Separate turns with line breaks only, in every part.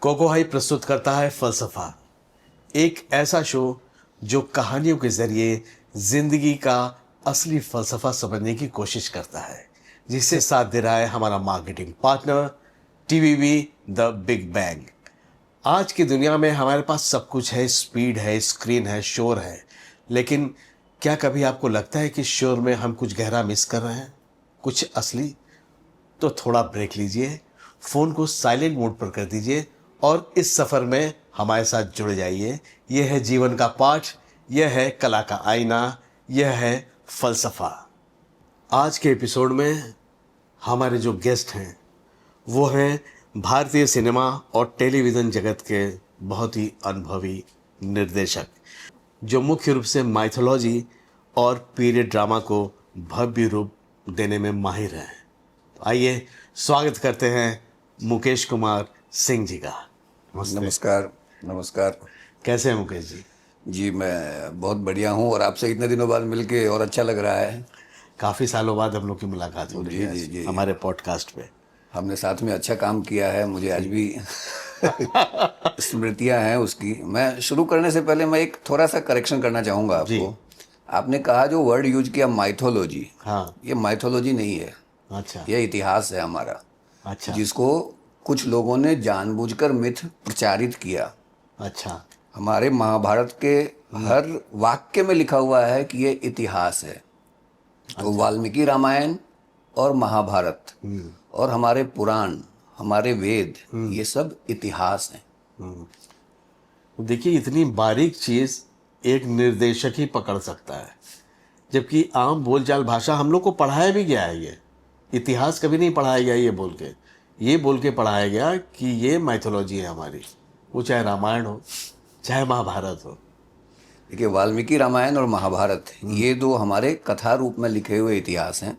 Cocoa high प्रस्तुत करता है फलसफा, एक ऐसा शो जो कहानियों के जरिए जिंदगी का असली फलसफा समझने की कोशिश करता है, जिसे साथ दे रहा है हमारा marketing partner TVV the big bang. आज की दुनिया में हमारे पास सब कुछ है, स्पीड है, स्क्रीन है, शोर है, लेकिन क्या कभी आपको लगता है कि शोर में हम कुछ गहरा मिस कर रहे हैं, कुछ असली? तो थोड़ा ब्रेक लीजिए, फ़ोन को साइलेंट मोड पर कर दीजिए और इस सफ़र में हमारे साथ जुड़ जाइए। यह है जीवन का पाठ, यह है कला का आईना, यह है फ़लसफ़ा। आज के एपिसोड में हमारे जो गेस्ट हैं वो हैं भारतीय सिनेमा और टेलीविज़न जगत के बहुत ही अनुभवी निर्देशक, जो मुख्य रूप से माइथोलॉजी और पीरियड ड्रामा को भव्य रूप देने में माहिर हैं। तो आइए स्वागत करते हैं मुकेश कुमार सिंह जी का।
नमस्कार। नमस्कार।
कैसे हैं मुकेश जी?
जी मैं बहुत बढ़िया हूँ और आपसे इतने दिनों बाद मिलके और अच्छा लग रहा है।
काफ़ी सालों बाद हम लोग की मुलाकात हो रही है
जी।
हमारे पॉडकास्ट पे।
हमने साथ में अच्छा काम किया है, मुझे आज भी स्मृतियाँ हैं उसकी। मैं शुरू करने से पहले मैं एक थोड़ा सा करेक्शन करना चाहूँगा आपको। आपने कहा जो वर्ड यूज किया माइथोलॉजी,
हाँ।
ये माइथोलॉजी नहीं है,
अच्छा।
यह इतिहास है हमारा।
अच्छा।
जिसको कुछ लोगों ने जानबूझकर मिथ प्रचारित किया।
अच्छा।
हमारे महाभारत के हर वाक्य में लिखा हुआ है कि ये इतिहास है। तो वाल्मीकि रामायण और महाभारत और हमारे पुराण, हमारे वेद, ये सब इतिहास हैं।
देखिए, इतनी बारीक चीज़ एक निर्देशक ही पकड़ सकता है, जबकि आम बोलचाल भाषा हम लोग को पढ़ाया भी गया है। ये इतिहास कभी नहीं पढ़ाया गया ये बोल के पढ़ाया गया कि ये माइथोलॉजी है हमारी, वो चाहे रामायण हो चाहे महाभारत हो।
देखिए, वाल्मीकि रामायण और महाभारत ये दो हमारे कथा रूप में लिखे हुए इतिहास हैं।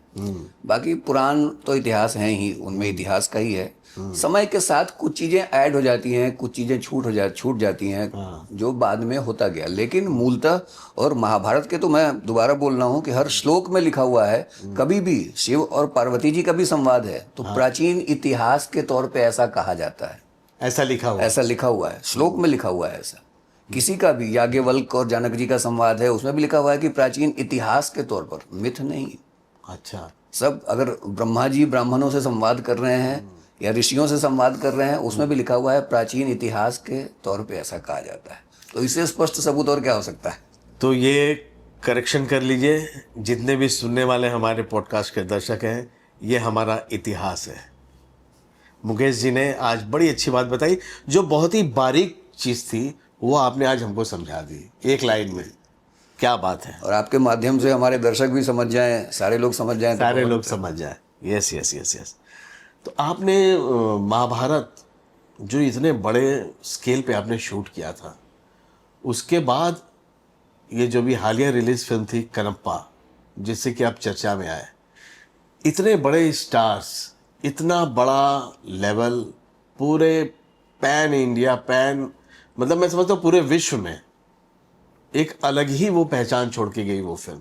बाकी पुराण तो इतिहास हैं ही, उनमें इतिहास का ही है। समय के साथ कुछ चीजें ऐड हो जाती हैं, कुछ चीजें छूट जाती हैं, जो बाद में होता गया। लेकिन मूलतः, और महाभारत के तो मैं दोबारा बोल रहा हूँ कि हर श्लोक में लिखा हुआ है, कभी भी शिव और पार्वती जी का भी संवाद है तो प्राचीन इतिहास के तौर पर ऐसा कहा जाता है।
ऐसा लिखा हुआ है,
श्लोक में लिखा हुआ है ऐसा। किसी का भी याज्ञवल्क्य और जानक जी का संवाद है, उसमें भी लिखा हुआ है कि प्राचीन इतिहास के तौर पर, मिथ नहीं।
अच्छा।
सब अगर ब्रह्मा जी ब्राह्मणों से संवाद कर रहे हैं या ऋषियों से संवाद कर रहे हैं, उसमें भी लिखा हुआ है प्राचीन इतिहास के तौर पे ऐसा कहा जाता है। तो इससे स्पष्ट सबूत और क्या हो सकता है?
तो ये करेक्शन कर लीजिए, जितने भी सुनने वाले हमारे पॉडकास्ट के दर्शक हैं, ये हमारा इतिहास है। मुकेश जी ने आज बड़ी अच्छी बात बताई, जो बहुत ही बारीक चीज़ थी वो आपने आज हमको समझा दी एक लाइन में। क्या बात है।
और आपके माध्यम से हमारे दर्शक भी समझ जाएं, सारे लोग समझ जाएं,
सारे लोग समझ जाए। Yes yes yes yes. तो आपने महाभारत जो इतने बड़े स्केल पे आपने शूट किया था, उसके बाद ये जो भी हालिया रिलीज फिल्म थी कनप्पा, जिससे कि आप चर्चा में आए, इतने बड़े स्टार्स, इतना बड़ा लेवल, पूरे पैन इंडिया, मतलब मैं समझता हूँ पूरे विश्व में एक अलग ही वो पहचान छोड़ के गई वो फिल्म।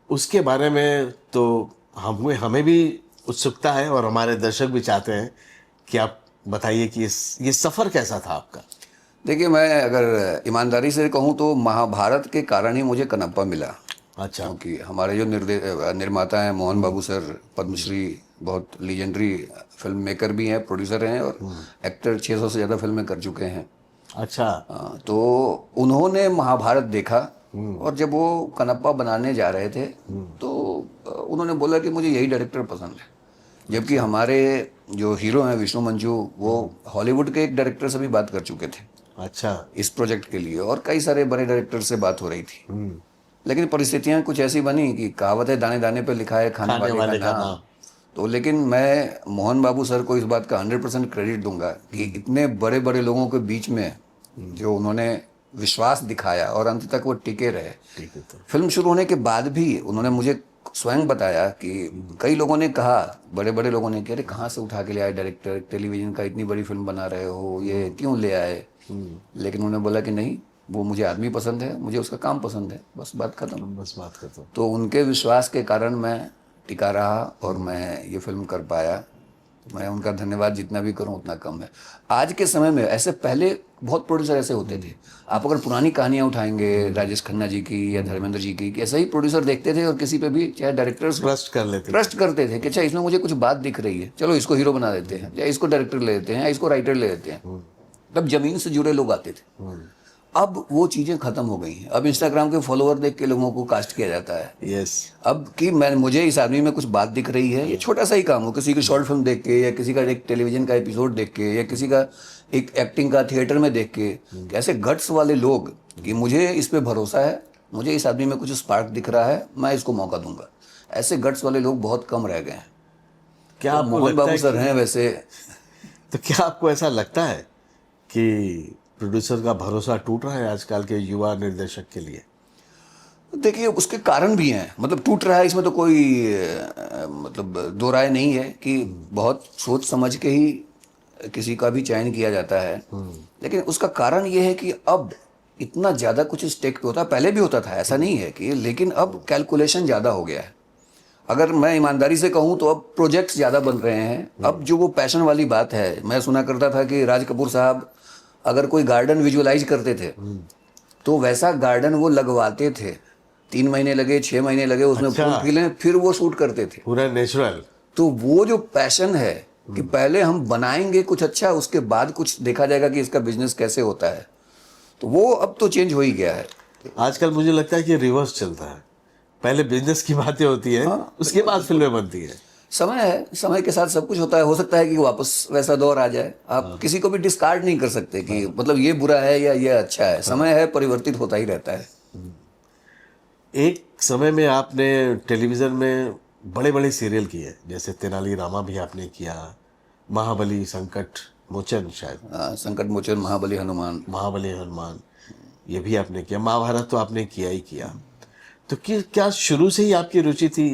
उसके बारे में तो हमें भी उत्सुकता है और हमारे दर्शक भी चाहते हैं कि आप बताइए कि ये सफ़र कैसा था आपका।
देखिए, मैं अगर ईमानदारी से कहूँ तो महाभारत के कारण ही मुझे कनप्पा मिला।
अच्छा।
क्योंकि हमारे जो निर्माता हैं मोहन बाबू सर, पद्मश्री, बहुत लीजेंडरी फिल्म मेकर भी हैं, प्रोड्यूसर हैं और एक्टर, 600 से ज़्यादा फिल्में कर चुके हैं।
अच्छा।
तो उन्होंने महाभारत देखा और जब वो कनप्पा बनाने जा रहे थे तो उन्होंने बोला कि मुझे यही डायरेक्टर पसंद है। जबकि हमारे जो हीरो हैं विष्णु मंचू, वो हॉलीवुड के एक डायरेक्टर से भी बात कर चुके थे। अच्छा। इस प्रोजेक्ट के लिए, और कई सारे बड़े डायरेक्टर से बात हो रही थी। लेकिन परिस्थितियां कुछ ऐसी बनी कि कहावत है, दाने दाने पे लिखा है खाने वाले का नाम। तो लेकिन मैं मोहन बाबू सर को इस बात का 100% क्रेडिट दूंगा कि इतने बड़े बड़े लोगों के बीच में जो उन्होंने विश्वास दिखाया और अंत तक वो टिके रहे। फिल्म शुरू होने के बाद भी उन्होंने मुझे स्वयं बताया कि कई लोगों ने कहा, बड़े बड़े लोगों ने, कह रहे कहाँ से उठा के ले आए डायरेक्टर, टेलीविजन का इतनी बड़ी फिल्म बना रहे हो, ये क्यों ले आए? लेकिन उन्होंने बोला कि नहीं, वो मुझे आदमी पसंद है, मुझे उसका काम पसंद है, बस बात खत्म। तो उनके विश्वास के कारण मैं टिका रहा और मैं ये फिल्म कर पाया। मैं उनका धन्यवाद जितना भी करूं उतना कम है। आज के समय में ऐसे पहले बहुत प्रोड्यूसर ऐसे होते थे, आप अगर पुरानी कहानियां उठाएंगे राजेश खन्ना जी की या धर्मेंद्र जी की, ऐसे ही प्रोड्यूसर देखते थे और किसी पे भी चाहे डायरेक्टर्स
ट्रस्ट कर लेते थे।
ट्रस्ट करते थे कि अच्छा इसमें मुझे कुछ बात दिख रही है, चलो इसको हीरो बना देते हैं, या इसको डायरेक्टर ले लेते हैं, या इसको राइटर ले लेते हैं। तब जमीन से जुड़े लोग आते थे। अब वो चीजें खत्म हो गई हैं। अब इंस्टाग्राम के फॉलोअर देख के लोगों को कास्ट किया जाता है।
यस।
अब कि मुझे इस आदमी में कुछ बात दिख रही है, ये छोटा सा ही काम हो, किसी की शॉर्ट फिल्म देख के या किसी का एक टेलीविजन का एपिसोड देख के या किसी का एक एक्टिंग का थिएटर में देख के, ऐसे गट्स वाले लोग कि मुझे इस पे भरोसा है, मुझे इस आदमी में कुछ स्पार्क दिख रहा है, मैं इसको मौका दूंगा, ऐसे गट्स वाले लोग बहुत कम रह गए हैं।
क्या
तो
आपको
मोहन
लगता
बाबू
है
सर हैं वैसे।
तो क्या आपको ऐसा लगता है कि प्रोड्यूसर का भरोसा टूट रहा है आजकल के युवा निर्देशक के लिए?
देखिए उसके कारण भी हैं, मतलब टूट रहा है इसमें तो कोई मतलब दो राय नहीं है कि बहुत सोच समझ के ही किसी का भी चयन किया जाता है। लेकिन उसका कारण ये है कि अब इतना ज़्यादा कुछ स्टेक पे होता है, पहले भी होता था ऐसा नहीं है कि, लेकिन अब कैलकुलेशन ज़्यादा हो गया है। अगर मैं ईमानदारी से कहूँ तो अब प्रोजेक्ट्स ज़्यादा बन रहे हैं। अब जो वो पैशन वाली बात है, मैं सुना करता था कि राज कपूर साहब अगर कोई गार्डन विजुअलाइज करते थे तो वैसा गार्डन वो लगवाते थे, 3 महीने लगे 6 महीने लगे उसमें
अच्छा।
फूल खिले, फिर वो शूट करते थे।
पूरा नेचुरल।
तो वो जो पैशन है कि पहले हम बनाएंगे कुछ अच्छा, उसके बाद कुछ देखा जाएगा कि इसका बिजनेस कैसे होता है, तो वो अब तो चेंज हो ही गया है।
आजकल मुझे लगता है कि रिवर्स चलता है, पहले बिजनेस की बातें होती है, उसके बाद फिल्में बनती है।
समय है, समय के साथ सब कुछ होता है। हो सकता है कि वापस वैसा दौर आ जाए। आप किसी को भी डिस्कार्ड नहीं कर सकते कि मतलब ये बुरा है या ये अच्छा है। समय है, परिवर्तित होता ही रहता है।
एक समय में आपने टेलीविज़न में बड़े बड़े सीरियल किए, जैसे तेनाली रामा भी आपने किया, महाबली, संकट मोचन, शायद
संकट मोचन, महाबली हनुमान।
महाबली हनुमान, ये भी आपने किया। महाभारत तो आपने किया ही किया। तो क्या शुरू से ही आपकी रुचि थी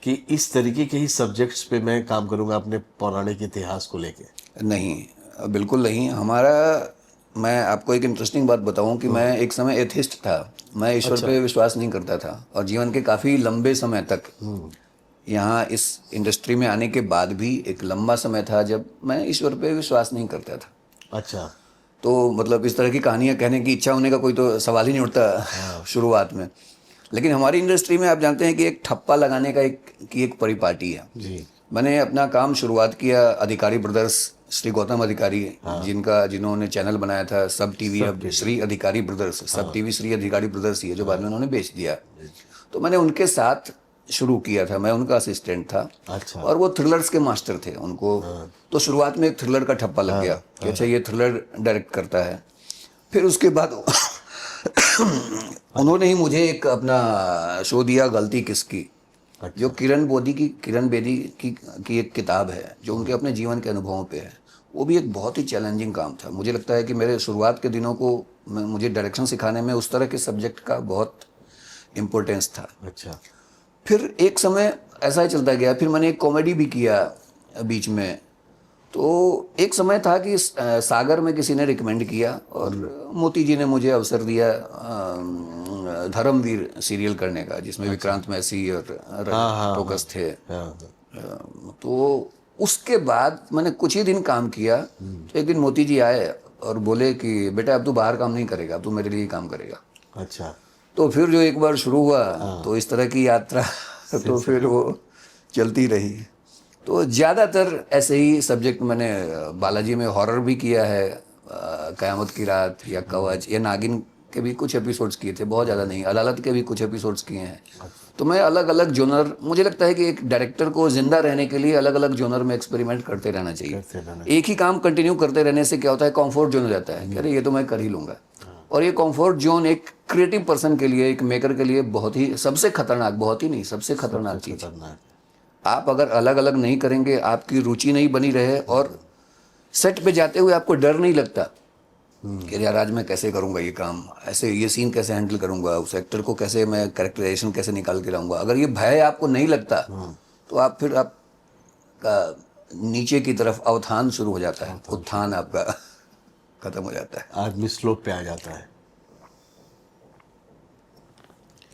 कि इस तरीके के ही सब्जेक्ट्स पे मैं काम करूंगा अपने पौराणिक इतिहास को लेके?
नहीं, बिल्कुल नहीं। मैं आपको एक इंटरेस्टिंग बात बताऊं कि मैं एक समय एथिस्ट था। मैं ईश्वर पे विश्वास नहीं करता था और जीवन के काफ़ी लंबे समय तक, यहाँ इस इंडस्ट्री में आने के बाद भी एक लंबा समय था जब मैं ईश्वर पे विश्वास नहीं करता था।
अच्छा।
तो मतलब इस तरह की कहानियाँ कहने की इच्छा होने का कोई तो सवाल ही नहीं उठता शुरुआत में। लेकिन हमारी इंडस्ट्री में आप जानते हैं कि एक ठप्पा लगाने का एक परिपाटी है
जी।
मैंने अपना काम शुरुआत किया अधिकारी ब्रदर्स, श्री गौतम अधिकारी, जिन्होंने चैनल बनाया था सब टीवी, अब श्री अधिकारी ब्रदर्स, सब टीवी श्री अधिकारी ब्रदर्स ही है, जो बाद में उन्होंने बेच दिया। तो मैंने उनके साथ शुरू किया था, मैं उनका असिस्टेंट था।
अच्छा।
और वो थ्रिलर्स के मास्टर थे उनको। तो शुरुआत में एक थ्रिलर का ठप्पा लग गया कि अच्छा ये थ्रिलर डायरेक्ट करता है। फिर उसके बाद उन्होंने ही मुझे एक अपना शो दिया, गलती किसकी, जो किरण बेदी की एक किताब है जो उनके अपने जीवन के अनुभवों पे है। वो भी एक बहुत ही चैलेंजिंग काम था। मुझे लगता है कि मेरे शुरुआत के दिनों को मुझे डायरेक्शन सिखाने में उस तरह के सब्जेक्ट का बहुत इम्पोर्टेंस था।
अच्छा।
फिर एक समय ऐसा ही चलता गया। फिर मैंने एक कॉमेडी भी किया बीच में। तो एक समय था कि सागर में किसी ने रिकमेंड किया और मोती जी ने मुझे अवसर दिया धर्मवीर सीरियल करने का, जिसमें विक्रांत मैसी और टोकस थे। तो उसके बाद मैंने कुछ ही दिन काम किया। तो एक दिन मोती जी आए और बोले कि बेटा अब तू बाहर काम नहीं करेगा, अब तू मेरे लिए काम करेगा।
अच्छा।
तो फिर जो एक बार शुरू हुआ तो इस तरह की यात्रा तो फिर वो चलती रही। तो ज़्यादातर ऐसे ही सब्जेक्ट मैंने बालाजी में हॉरर भी किया है, कयामत की रात या कवच या नागिन के भी कुछ एपिसोड्स किए थे, बहुत ज़्यादा नहीं, अदालत के भी कुछ एपिसोड्स किए हैं। तो मैं अलग अलग जोनर, मुझे लगता है कि एक डायरेक्टर को जिंदा रहने के लिए अलग अलग जोनर में एक्सपेरिमेंट करते रहना चाहिए। एक ही काम कंटिन्यू करते रहने से क्या होता है, कॉम्फर्ट जोन हो जाता है कि अरे ये तो मैं कर ही लूँगा। और ये कॉम्फर्ट जोन एक क्रिएटिव पर्सन के लिए, एक मेकर के लिए बहुत ही सबसे खतरनाक, बहुत ही नहीं सबसे खतरनाक चीज़। आप अगर अलग अलग नहीं करेंगे, आपकी रुचि नहीं बनी रहे और सेट पे जाते हुए आपको डर नहीं लगता कि यार आज मैं कैसे करूँगा ये काम, ऐसे ये सीन कैसे हैंडल करूँगा, उस एक्टर को कैसे मैं कैरेक्टराइजेशन कैसे निकाल के लाऊंगा, अगर ये भय आपको नहीं लगता तो आप फिर आपका नीचे की तरफ अवधान शुरू हो जाता है, उत्थान आपका खत्म हो जाता है,
आदमी स्लोप पे आ जाता है।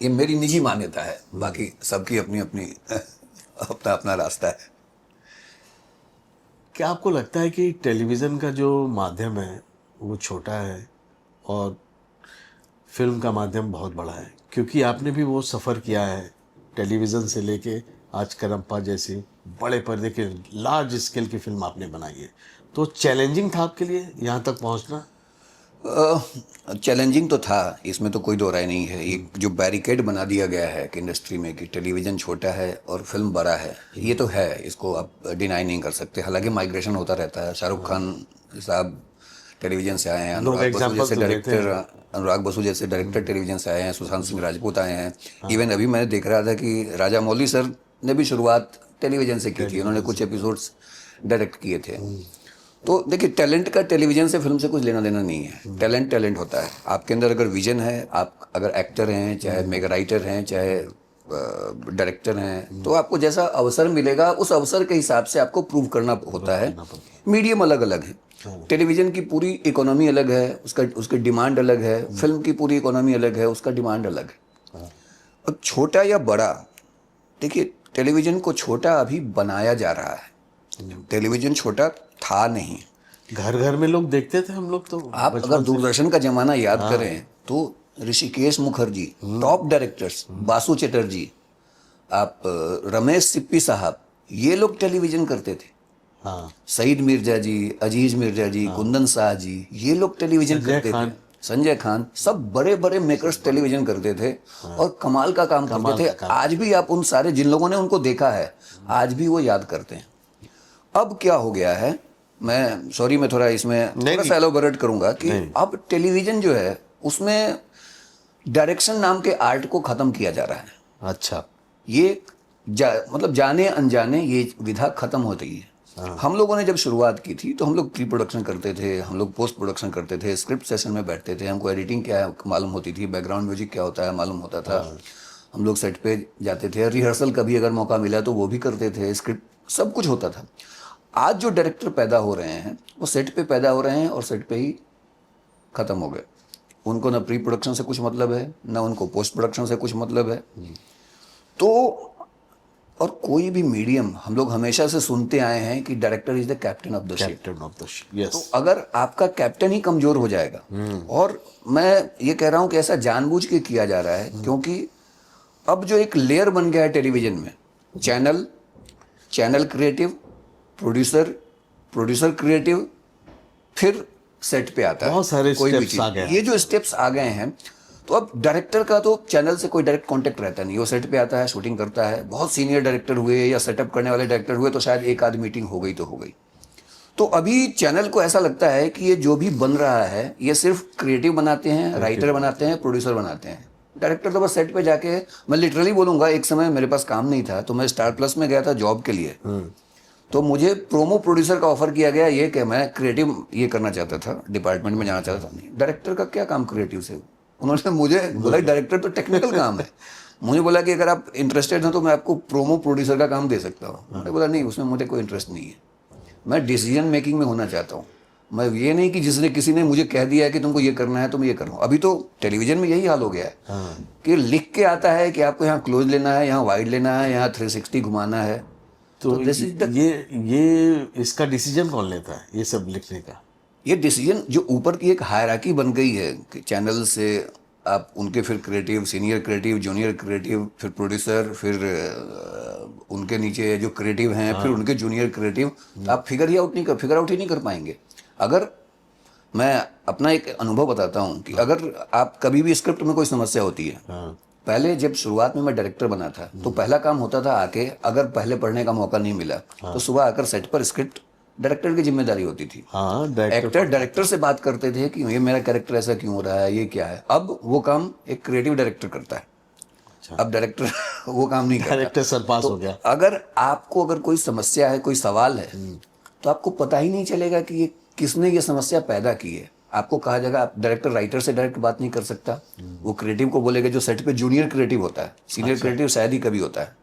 ये मेरी निजी मान्यता है, बाकी सबकी अपनी अपनी अपना अपना रास्ता है।
क्या आपको लगता है कि टेलीविज़न का जो माध्यम है वो छोटा है और फिल्म का माध्यम बहुत बड़ा है? क्योंकि आपने भी वो सफ़र किया है टेलीविज़न से लेके आज करप्पा जैसी बड़े पर्दे के लार्ज स्केल की फिल्म आपने बनाई है, तो चैलेंजिंग था आपके लिए यहाँ तक पहुँचना?
चैलेंजिंग तो था, इसमें तो कोई दो राय नहीं है। एक जो बैरिकेड बना दिया गया है कि इंडस्ट्री में कि टेलीविज़न छोटा है और फिल्म बड़ा है, ये तो है, इसको आप डिनाई नहीं कर सकते। हालांकि माइग्रेशन होता रहता है। शाहरुख खान साहब टेलीविज़न से आए हैं, अनुराग बसु जैसे डायरेक्टर टेलीविज़न से आए हैं, सुशांत सिंह राजपूत आए हैं। इवन अभी मैंने देख रहा था कि राजा मौली सर ने भी शुरुआत टेलीविज़न से की थी, उन्होंने कुछ एपिसोड्स डायरेक्ट किए थे। तो देखिए, टैलेंट का टेलीविज़न से फिल्म से कुछ लेना देना नहीं है। टैलेंट टैलेंट होता है। आपके अंदर अगर विजन है, आप अगर एक्टर हैं, चाहे मेगा राइटर हैं, चाहे डायरेक्टर हैं, तो आपको जैसा अवसर मिलेगा उस अवसर के हिसाब से आपको प्रूव करना होता है। मीडियम अलग अलग है। टेलीविज़न की पूरी इकोनॉमी अलग है, उसकी डिमांड अलग है। फिल्म की पूरी इकोनॉमी अलग है, उसका डिमांड अलग है। अब छोटा या बड़ा, देखिए टेलीविज़न को छोटा अभी बनाया जा रहा है। टेलीविज़न छोटा था नहीं।
घर घर में लोग देखते थे, हम लोग तो।
आप अगर दूरदर्शन का जमाना याद करें तो ऋषिकेश मुखर्जी, टॉप डायरेक्टर्स, बासु चटर्जी, आप रमेश सिप्पी साहब, ये लोग टेलीविज़न करते थे।
हाँ,
सईद मिर्जा जी, अजीज मिर्जा जी, कुंदन शाह जी, ये लोग टेलीविज़न करते थे। संजय खान, सब बड़े बड़े मेकर्स टेलीविज़न करते थे और कमाल का काम करते थे। आज भी आप उन सारे जिन लोगों ने उनको देखा है, आज भी वो याद करते हैं। अब क्या हो गया है, मैं थोड़ा इसमें थोड़ा सा एलोबरेट करूंगा कि अब टेलीविज़न जो है उसमें डायरेक्शन नाम के आर्ट को ख़त्म किया जा रहा है।
अच्छा,
ये मतलब जाने अनजाने ये विधा खत्म हो रही है। हम लोगों ने जब शुरुआत की थी तो हम लोग प्री प्रोडक्शन करते थे, हम लोग पोस्ट प्रोडक्शन करते थे, स्क्रिप्ट सेशन में बैठते थे, हमको एडिटिंग क्या है मालूम होती थी, बैकग्राउंड म्यूजिक क्या होता है मालूम होता था। हम लोग सेट पे जाते थे, रिहर्सल कभी अगर मौका मिला तो वो भी करते थे, स्क्रिप्ट सब कुछ होता था। आज जो डायरेक्टर पैदा हो रहे हैं वो सेट पे पैदा हो रहे हैं और सेट पे ही ख़त्म हो गए। उनको ना प्री प्रोडक्शन से कुछ मतलब है, ना उनको पोस्ट प्रोडक्शन से कुछ मतलब है। तो और कोई भी मीडियम, हम लोग हमेशा से सुनते आए हैं कि director is the captain of the ship.
Captain of the ship, yes.
तो अगर आपका कैप्टन ही कमजोर हो जाएगा, और मैं ये कह रहा हूं कि ऐसा जानबूझ के किया जा रहा है, क्योंकि अब जो एक लेयर बन गया है टेलीविजन में, चैनल क्रिएटिव, प्रोड्यूसर क्रिएटिव, फिर सेट पे आता है।
बहुत सारे
कोई भी
स्टेप्स आ गए
चीज, ये जो स्टेप्स आ गए हैं, तो अब डायरेक्टर का तो चैनल से कोई डायरेक्ट कांटेक्ट रहता नहीं। वो सेट पे आता है, शूटिंग करता है। बहुत सीनियर डायरेक्टर हुए या सेटअप करने वाले डायरेक्टर हुए तो शायद एक आध मीटिंग हो गई तो हो गई। तो अभी चैनल को ऐसा लगता है कि ये जो भी बन रहा है ये सिर्फ क्रिएटिव बनाते हैं, राइटर बनाते हैं, प्रोड्यूसर बनाते हैं। डायरेक्टर तो बस सेट पे जाके, मैं लिटरली बोलूँगा, एक समय मेरे पास काम नहीं था तो मैं स्टार प्लस में गया था जॉब के लिए। तो मुझे प्रोमो प्रोड्यूसर का ऑफर किया गया, ये कि मैं क्रिएटिव ये करना चाहता था, डिपार्टमेंट में जाना चाहता था। नहीं, डायरेक्टर का क्या काम क्रिएटिव से? उन्होंने मुझे बोला डायरेक्टर तो टेक्निकल काम है। मुझे बोला कि अगर आप इंटरेस्टेड हैं तो मैं आपको प्रोमो प्रोड्यूसर का काम दे सकता हूँ। मैंने बोला नहीं, उसमें मुझे कोई इंटरेस्ट नहीं है। मैं डिसीजन मेकिंग में होना चाहता हूँ। मैं ये नहीं कि जिसने किसी ने मुझे कह दिया है कि तुमको ये करना है तो मैं ये कर रहा हूँ। अभी तो टेलीविजन में यही हाल हो गया है कि लिख के आता है कि आपको यहाँ क्लोज लेना है, यहाँ वाइड लेना है, यहाँ 360 घुमाना है।
तो ये इसका डिसीजन कौन लेता है, ये सब लिखने का?
ये डिसीजन जो ऊपर की एक हायरार्की बन गई है कि चैनल से आप उनके फिर creative, senior creative, junior creative, फिर प्रोड्यूसर, फिर उनके नीचे जो क्रिएटिव हैं, फिर उनके जूनियर क्रिएटिव, आप फिगर आउट ही नहीं कर पाएंगे। अगर मैं अपना एक अनुभव बताता हूँ कि अगर आप कभी भी स्क्रिप्ट में कोई समस्या होती है, पहले जब शुरुआत में मैं डायरेक्टर बना था तो पहला काम होता था आके, अगर पहले पढ़ने का मौका नहीं मिला तो सुबह आकर सेट पर स्क्रिप्ट डायरेक्टर की जिम्मेदारी होती थी। एक्टर डायरेक्टर से बात करते थे कि ये मेरा कैरेक्टर ऐसा क्यों हो रहा है, ये क्या है। अब वो काम एक क्रिएटिव डायरेक्टर करता है। अब डायरेक्टर वो काम नहीं करता,
डायरेक्टर सरपास हो गया।
अगर कोई समस्या है, कोई सवाल है, तो आपको पता ही नहीं चलेगा कि ये किसने ये समस्या पैदा की है। आपको कहा जाएगा, आप डायरेक्टर राइटर से डायरेक्ट बात नहीं कर सकता, वो क्रिएटिव को बोलेगा जो सेट पे जूनियर क्रिएटिव होता है, सीनियर क्रिएटिव शायद ही कभी होता है।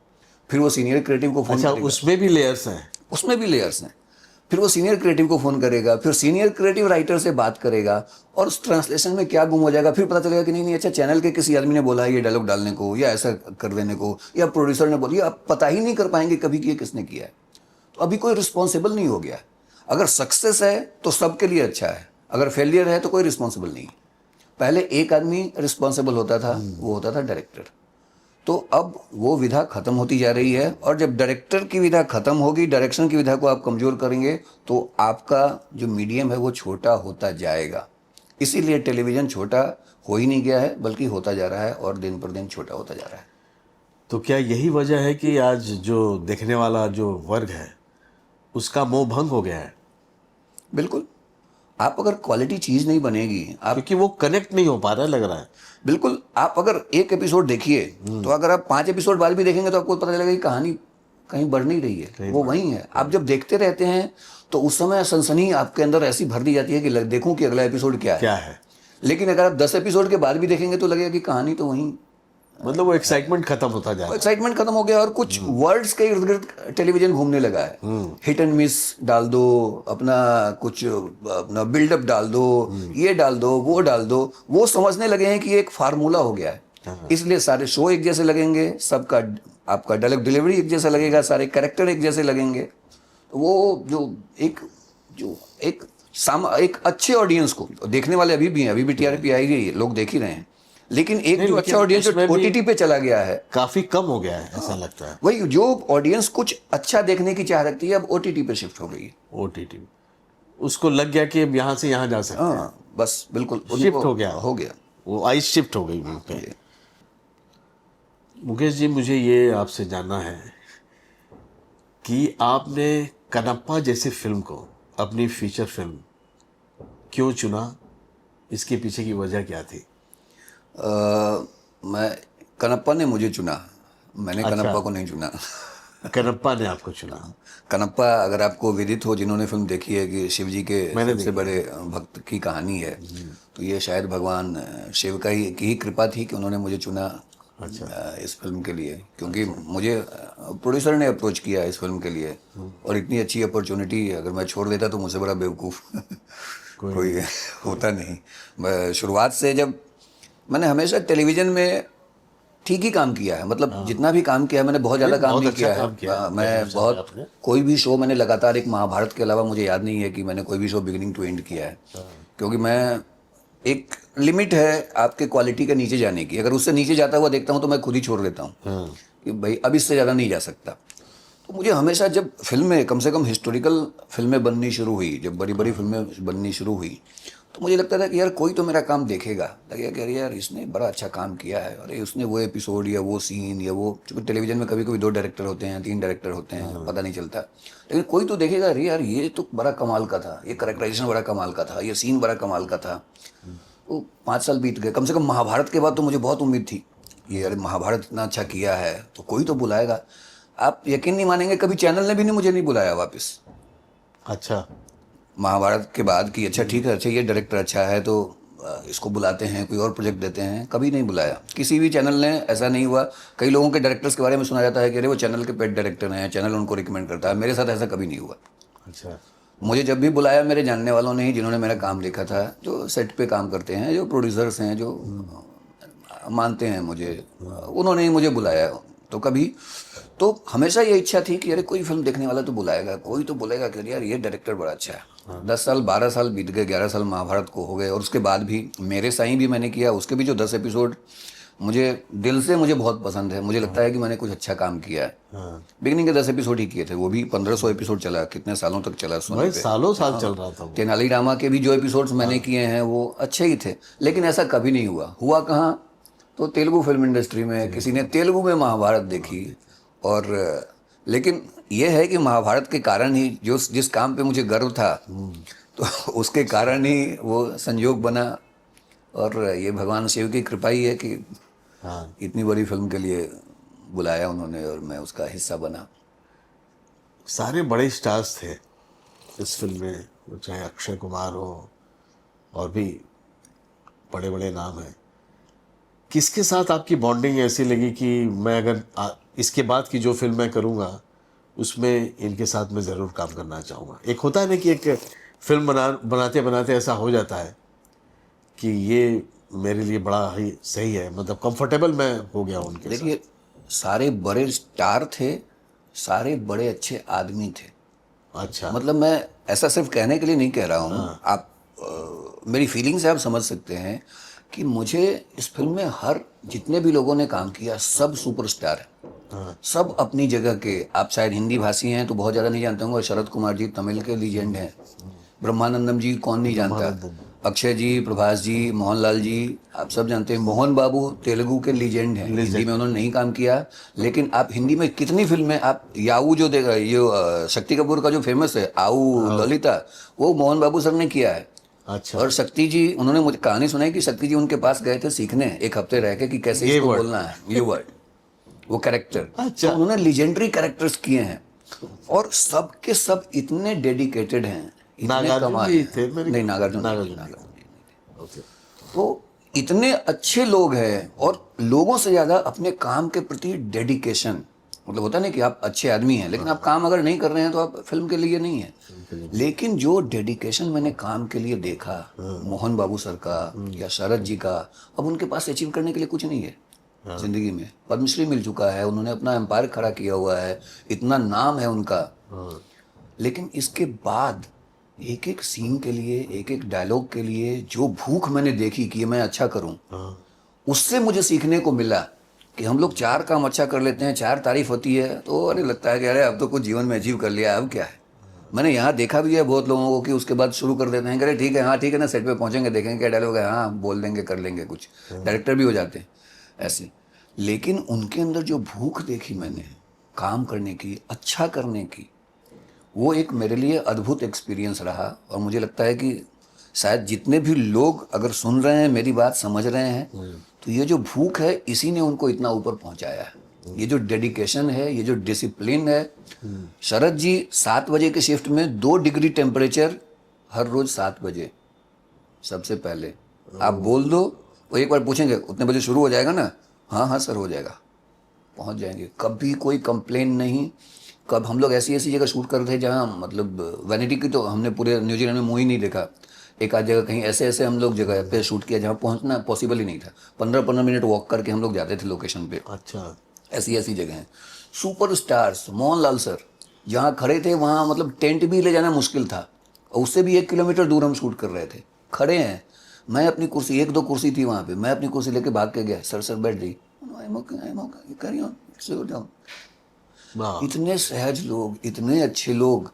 फिर वो सीनियर क्रिएटिव को फोन करेगा।
उसमें भी लेयर्स हैं।
उसमें भी लेयर्स हैं। फिर वो सीनियर क्रिएटिव को फोन करेगा, फिर सीनियर क्रिएटिव राइटर से बात करेगा, और उस ट्रांसलेशन में क्या गुम हो जाएगा। फिर पता चलेगा कि नहीं, अच्छा चैनल के किसी आदमी ने बोला है ये डायलॉग डालने को, या ऐसा कर देने को, या प्रोड्यूसर ने बोली। आप पता ही नहीं कर पाएंगे कभी कि ये किसने किया है। तो अभी कोई रिस्पॉन्सिबल नहीं हो गया। अगर सक्सेस है तो सबके लिए अच्छा है, अगर फेलियर है तो कोई रिस्पॉन्सिबल नहीं। पहले एक आदमी रिस्पॉन्सिबल होता था, वो होता था डायरेक्टर। तो अब वो विधा खत्म होती जा रही है, और जब डायरेक्टर की विधा खत्म होगी, डायरेक्शन की विधा को आप कमजोर करेंगे, तो आपका जो मीडियम है वो छोटा होता जाएगा। इसीलिए टेलीविज़न छोटा हो ही नहीं गया है, बल्कि होता जा रहा है और दिन पर दिन छोटा होता जा रहा है।
तो क्या यही वजह है कि आज जो देखने वाला जो वर्ग है उसका मोह भंग हो गया है?
बिल्कुल। आप अगर क्वालिटी चीज़ नहीं बनेगी, आप
क्योंकि वो कनेक्ट नहीं हो पा रहा है, लग रहा है।
बिल्कुल, आप अगर एक एपिसोड देखिए तो अगर आप 5 एपिसोड बाद भी देखेंगे तो आपको पता चलेगा कि कहानी कहीं बढ़ नहीं रही है, वो वहीं है। आप जब देखते रहते हैं तो उस समय सनसनी आपके अंदर ऐसी भर दी जाती है कि देखूं कि अगला एपिसोड क्या है।
क्या है,
लेकिन अगर आप 10 एपिसोड के बाद भी देखेंगे तो लगेगा कि कहानी तो वहीं,
मतलब वो एक्साइटमेंट खत्म होता जा रहा है।
एक्साइटमेंट खत्म हो गया, और कुछ वर्ड्स के इर्द गिर्द टेलीविजन घूमने लगा है। हिट एंड मिस डाल दो, अपना कुछ अपना बिल्डअप डाल दो, ये डाल दो, वो डाल दो, वो समझने लगे हैं कि ये एक फार्मूला हो गया है। इसलिए सारे शो एक जैसे लगेंगे, सबका आपका डायलॉग डिलीवरी एक जैसा लगेगा, सारे कैरेक्टर एक जैसे लगेंगे। तो वो जो एक अच्छे ऑडियंस को देखने वाले अभी भी हैं, अभी भी टीआरपी आई रही है, लोग देख ही रहे हैं, लेकिन एक जो अच्छा ऑडियंस जो ओटीटी पे चला गया है
काफी कम हो गया है, ऐसा लगता है।
वही जो ऑडियंस कुछ अच्छा देखने की चाह रखती है, अब ओटीटी पे शिफ्ट हो गई है।
ओटीटी उसको लग गया कि अब यहाँ से यहाँ जा सकते हैं।
हाँ, बस बिल्कुल
शिफ्ट हो गया, वो आइस शिफ्ट हो गई वहीं पे। मुकेश जी, मुझे ये आपसे जानना है कि आपने कनप्पा जैसी फिल्म को अपनी फीचर फिल्म क्यों चुना? इसके पीछे की वजह क्या थी?
मैं कनप्पा ने मुझे चुना, मैंने कनप्पा को नहीं चुना।
कनप्पा ने आपको चुना?
कनप्पा, अगर आपको विदित हो, जिन्होंने फिल्म देखी है, कि शिव जी के सबसे बड़े भक्त की कहानी है, तो ये शायद भगवान शिव की ही कृपा थी कि उन्होंने मुझे चुना इस फिल्म के लिए, क्योंकि मुझे प्रोड्यूसर ने अप्रोच किया इस फिल्म के लिए, और इतनी अच्छी अपॉर्चुनिटी अगर मैं छोड़ देता तो मुझसे बड़ा बेवकूफ़ कोई होता नहीं। शुरुआत से जब मैंने हमेशा टेलीविज़न में ठीक ही काम किया है, मतलब जितना भी काम किया है मैंने बहुत ज़्यादा काम नहीं किया है। मैं बहुत कोई भी शो मैंने लगातार, एक महाभारत के अलावा मुझे याद नहीं है कि मैंने कोई भी शो बिगिनिंग टू एंड किया है, क्योंकि मैं एक लिमिट है आपके क्वालिटी के नीचे जाने की, अगर उससे नीचे जाता हुआ देखता हूँ तो मैं खुद ही छोड़ देता हूँ कि भाई अब इससे ज़्यादा नहीं जा सकता। तो मुझे हमेशा जब फिल्में, कम से कम हिस्टोरिकल फिल्में बननी शुरू हुई, जब बड़ी बड़ी फिल्में बननी शुरू हुई, तो मुझे लगता था कि यार कोई तो मेरा काम देखेगा, लगेगा कि अरे यार इसने बड़ा अच्छा काम किया है, अरे उसने वो एपिसोड या वो सीन या वो, क्योंकि टेलीविज़न में कभी कभी 2 डायरेक्टर होते हैं, 3 डायरेक्टर होते हैं, पता नहीं चलता, लेकिन कोई तो देखेगा, अरे यार ये तो बड़ा कमाल का था, ये कैरेक्टराइजेशन बड़ा कमाल का था, ये सीन बड़ा कमाल का था। तो 5 साल बीत गए, कम से कम महाभारत के बाद तो मुझे बहुत उम्मीद थी, ये अरे महाभारत इतना अच्छा किया है तो कोई तो बुलाएगा। आप यकीन नहीं मानेंगे, कभी चैनल ने भी मुझे नहीं बुलाया वापस।
अच्छा,
महाभारत के बाद कि अच्छा ठीक है, अच्छा ये डायरेक्टर अच्छा है तो इसको बुलाते हैं, कोई और प्रोजेक्ट देते हैं, कभी नहीं बुलाया किसी भी चैनल ने। ऐसा नहीं हुआ। कई लोगों के डायरेक्टर्स के बारे में सुना जाता है कि अरे वो चैनल के पेट डायरेक्टर हैं, चैनल उनको रिकमेंड करता है, मेरे साथ ऐसा कभी नहीं हुआ।
अच्छा,
मुझे जब भी बुलाया मेरे जानने वालों ने ही, जिन्होंने मेरा काम देखा था, जो सेट पे काम करते हैं, जो प्रोड्यूसर्स हैं, जो मानते हैं मुझे, उन्होंने ही मुझे बुलाया। तो कभी तो हमेशा ये इच्छा थी कि अरे कोई फिल्म देखने वाला तो बुलाएगा, कोई तो बोलेगा कि यार ये डायरेक्टर बड़ा अच्छा है। 10 साल 12 साल बीत गए, 11 साल महाभारत को हो गए, और उसके बाद भी मेरे साईं भी मैंने किया, उसके भी जो 10 एपिसोड मुझे दिल से मुझे बहुत पसंद है, मुझे लगता है कि मैंने कुछ अच्छा काम किया है। बिगिनिंग के 10 एपिसोड ही किए थे, वो भी 1500 एपिसोड चला, कितने सालों तक चला सोनी पे,
सालों साल चल रहा था वो।
तेनालीरामा के भी जो एपिसोड्स मैंने किए हैं वो अच्छे ही थे, लेकिन ऐसा कभी नहीं हुआ कहाँ, तो तेलुगु फिल्म इंडस्ट्री में किसी ने तेलुगु में महाभारत देखी, और लेकिन यह है कि महाभारत के कारण ही जिस काम पे मुझे गर्व था, तो उसके कारण ही वो संयोग बना, और ये भगवान शिव की कृपा ही है कि इतनी बड़ी फिल्म के लिए बुलाया उन्होंने और मैं उसका हिस्सा बना।
सारे बड़े स्टार्स थे इस फिल्म में, चाहे अक्षय कुमार हो और भी बड़े बड़े नाम हैं। किसके साथ आपकी बॉन्डिंग ऐसी लगी कि मैं अगर इसके बाद की जो फिल्म मैं करूँगा उसमें इनके साथ मैं ज़रूर काम करना चाहूँगा? एक होता है ना कि एक फिल्म बनाते बनाते ऐसा हो जाता है कि ये मेरे लिए बड़ा ही सही है, मतलब कंफर्टेबल मैं हो गया उनके साथ।
देखिए, सारे बड़े स्टार थे, सारे बड़े अच्छे आदमी थे,
अच्छा।
मतलब मैं ऐसा सिर्फ कहने के लिए नहीं कह रहा हूँ, आप मेरी फीलिंग से आप समझ सकते हैं कि मुझे इस फिल्म में हर जितने भी लोगों ने काम किया सब सुपरस्टार है, सब अपनी जगह के। आप शायद हिंदी भाषी हैं तो बहुत ज़्यादा नहीं जानते होंगे, शरद कुमार जी तमिल के लीजेंड हैं, ब्रह्मानंदम जी कौन नहीं जानता, अक्षय जी, प्रभास जी, मोहनलाल जी, आप सब जानते हैं। मोहन बाबू तेलुगु के लीजेंड हैं, हिंदी में उन्होंने नहीं काम किया, लेकिन आप हिंदी में कितनी फिल्में, आप याऊ जो देखा, ये शक्ति कपूर का जो फेमस है आऊ ललिता, वो मोहन बाबू सर ने किया है।
अच्छा।
और शक्ति जी, उन्होंने मुझे कहानी सुनाई कि शक्ति जी उनके पास गए थे सीखने एक हफ्ते रह के कि कैसे
ये
इसको
word।
बोलना है, ये वर्ड, वो कैरेक्टर।
अच्छा।
तो उन्होंने लेजेंडरी कैरेक्टर्स किए हैं और सब के सब इतने डेडिकेटेड हैं, इतने
नागार्जुन
कमाल
भी
हैं।
थे मेरे
नहीं, नागार्जुन
नागार्जुन
नहीं,
भी। ओके।
तो इतने अच्छे लोग हैं और लोगों से ज्यादा अपने काम के प्रति डेडिकेशन। मतलब होता नहीं कि आप अच्छे आदमी हैं लेकिन आप काम अगर नहीं कर रहे हैं तो आप फिल्म के लिए नहीं है। लेकिन जो डेडिकेशन मैंने काम के लिए देखा, मोहन बाबू सर का या शरद जी का, अब उनके पास अचीव करने के लिए कुछ नहीं है जिंदगी में। पद्मश्री मिल चुका है, उन्होंने अपना एम्पायर खड़ा किया हुआ है, इतना नाम है उनका, लेकिन इसके बाद एक एक सीन के लिए, एक एक डायलॉग के लिए जो भूख मैंने देखी कि मैं अच्छा करूं, उससे मुझे सीखने को मिला कि हम लोग चार काम अच्छा कर लेते हैं, चार तारीफ होती है तो अरे लगता है कि अरे अब तो कुछ जीवन में अचीव कर लिया, अब क्या है। मैंने यहाँ देखा भी है बहुत लोगों को कि उसके बाद शुरू कर देते हैं कि अरे ठीक है, हाँ ठीक है ना, सेट पे पहुंचेंगे देखेंगे क्या डायलॉग है, हाँ बोल देंगे कर लेंगे, कुछ डायरेक्टर भी हो जाते हैं ऐसे। लेकिन उनके अंदर जो भूख देखी मैंने काम करने की, अच्छा करने की, वो एक मेरे लिए अद्भुत एक्सपीरियंस रहा। और मुझे लगता है कि शायद जितने भी लोग अगर सुन रहे हैं, मेरी बात समझ रहे हैं, तो ये जो भूख है इसी ने उनको इतना ऊपर पहुंचाया है। ये जो डेडिकेशन है, ये जो डिसिप्लिन है। शरद जी 7 बजे के शिफ्ट में 2 डिग्री टेम्परेचर हर रोज 7 बजे सबसे पहले आप बोल दो, वो एक बार पूछेंगे उतने बजे शुरू हो जाएगा ना, हाँ हाँ सर हो जाएगा, पहुंच जाएंगे। कभी कोई कंप्लेन नहीं। कब हम लोग ऐसी ऐसी जगह शूट कर रहे थे जहाँ मतलब वैनिटी की तो हमने पूरे न्यूजीलैंड में मुंह ही नहीं देखा। एक आध जगह कहीं ऐसे ऐसे हम लोग जगह पे शूट किया जहाँ पहुंचना पॉसिबल ही नहीं था। 15-15 मिनट वॉक करके हम लोग जाते थे लोकेशन पे।
अच्छा।
ऐसी ऐसी जगह हैं। सुपर स्टार्स मोहनलाल सर जहाँ खड़े थे वहाँ मतलब टेंट भी ले जाना मुश्किल था, और उससे भी 1 किलोमीटर दूर हम शूट कर रहे थे। खड़े हैं, मैं अपनी कुर्सी, 1-2 कुर्सी थी वहाँ पे, मैं अपनी कुर्सी लेके भाग के गया, सर बैठ गई, इतने सहज लोग, इतने अच्छे लोग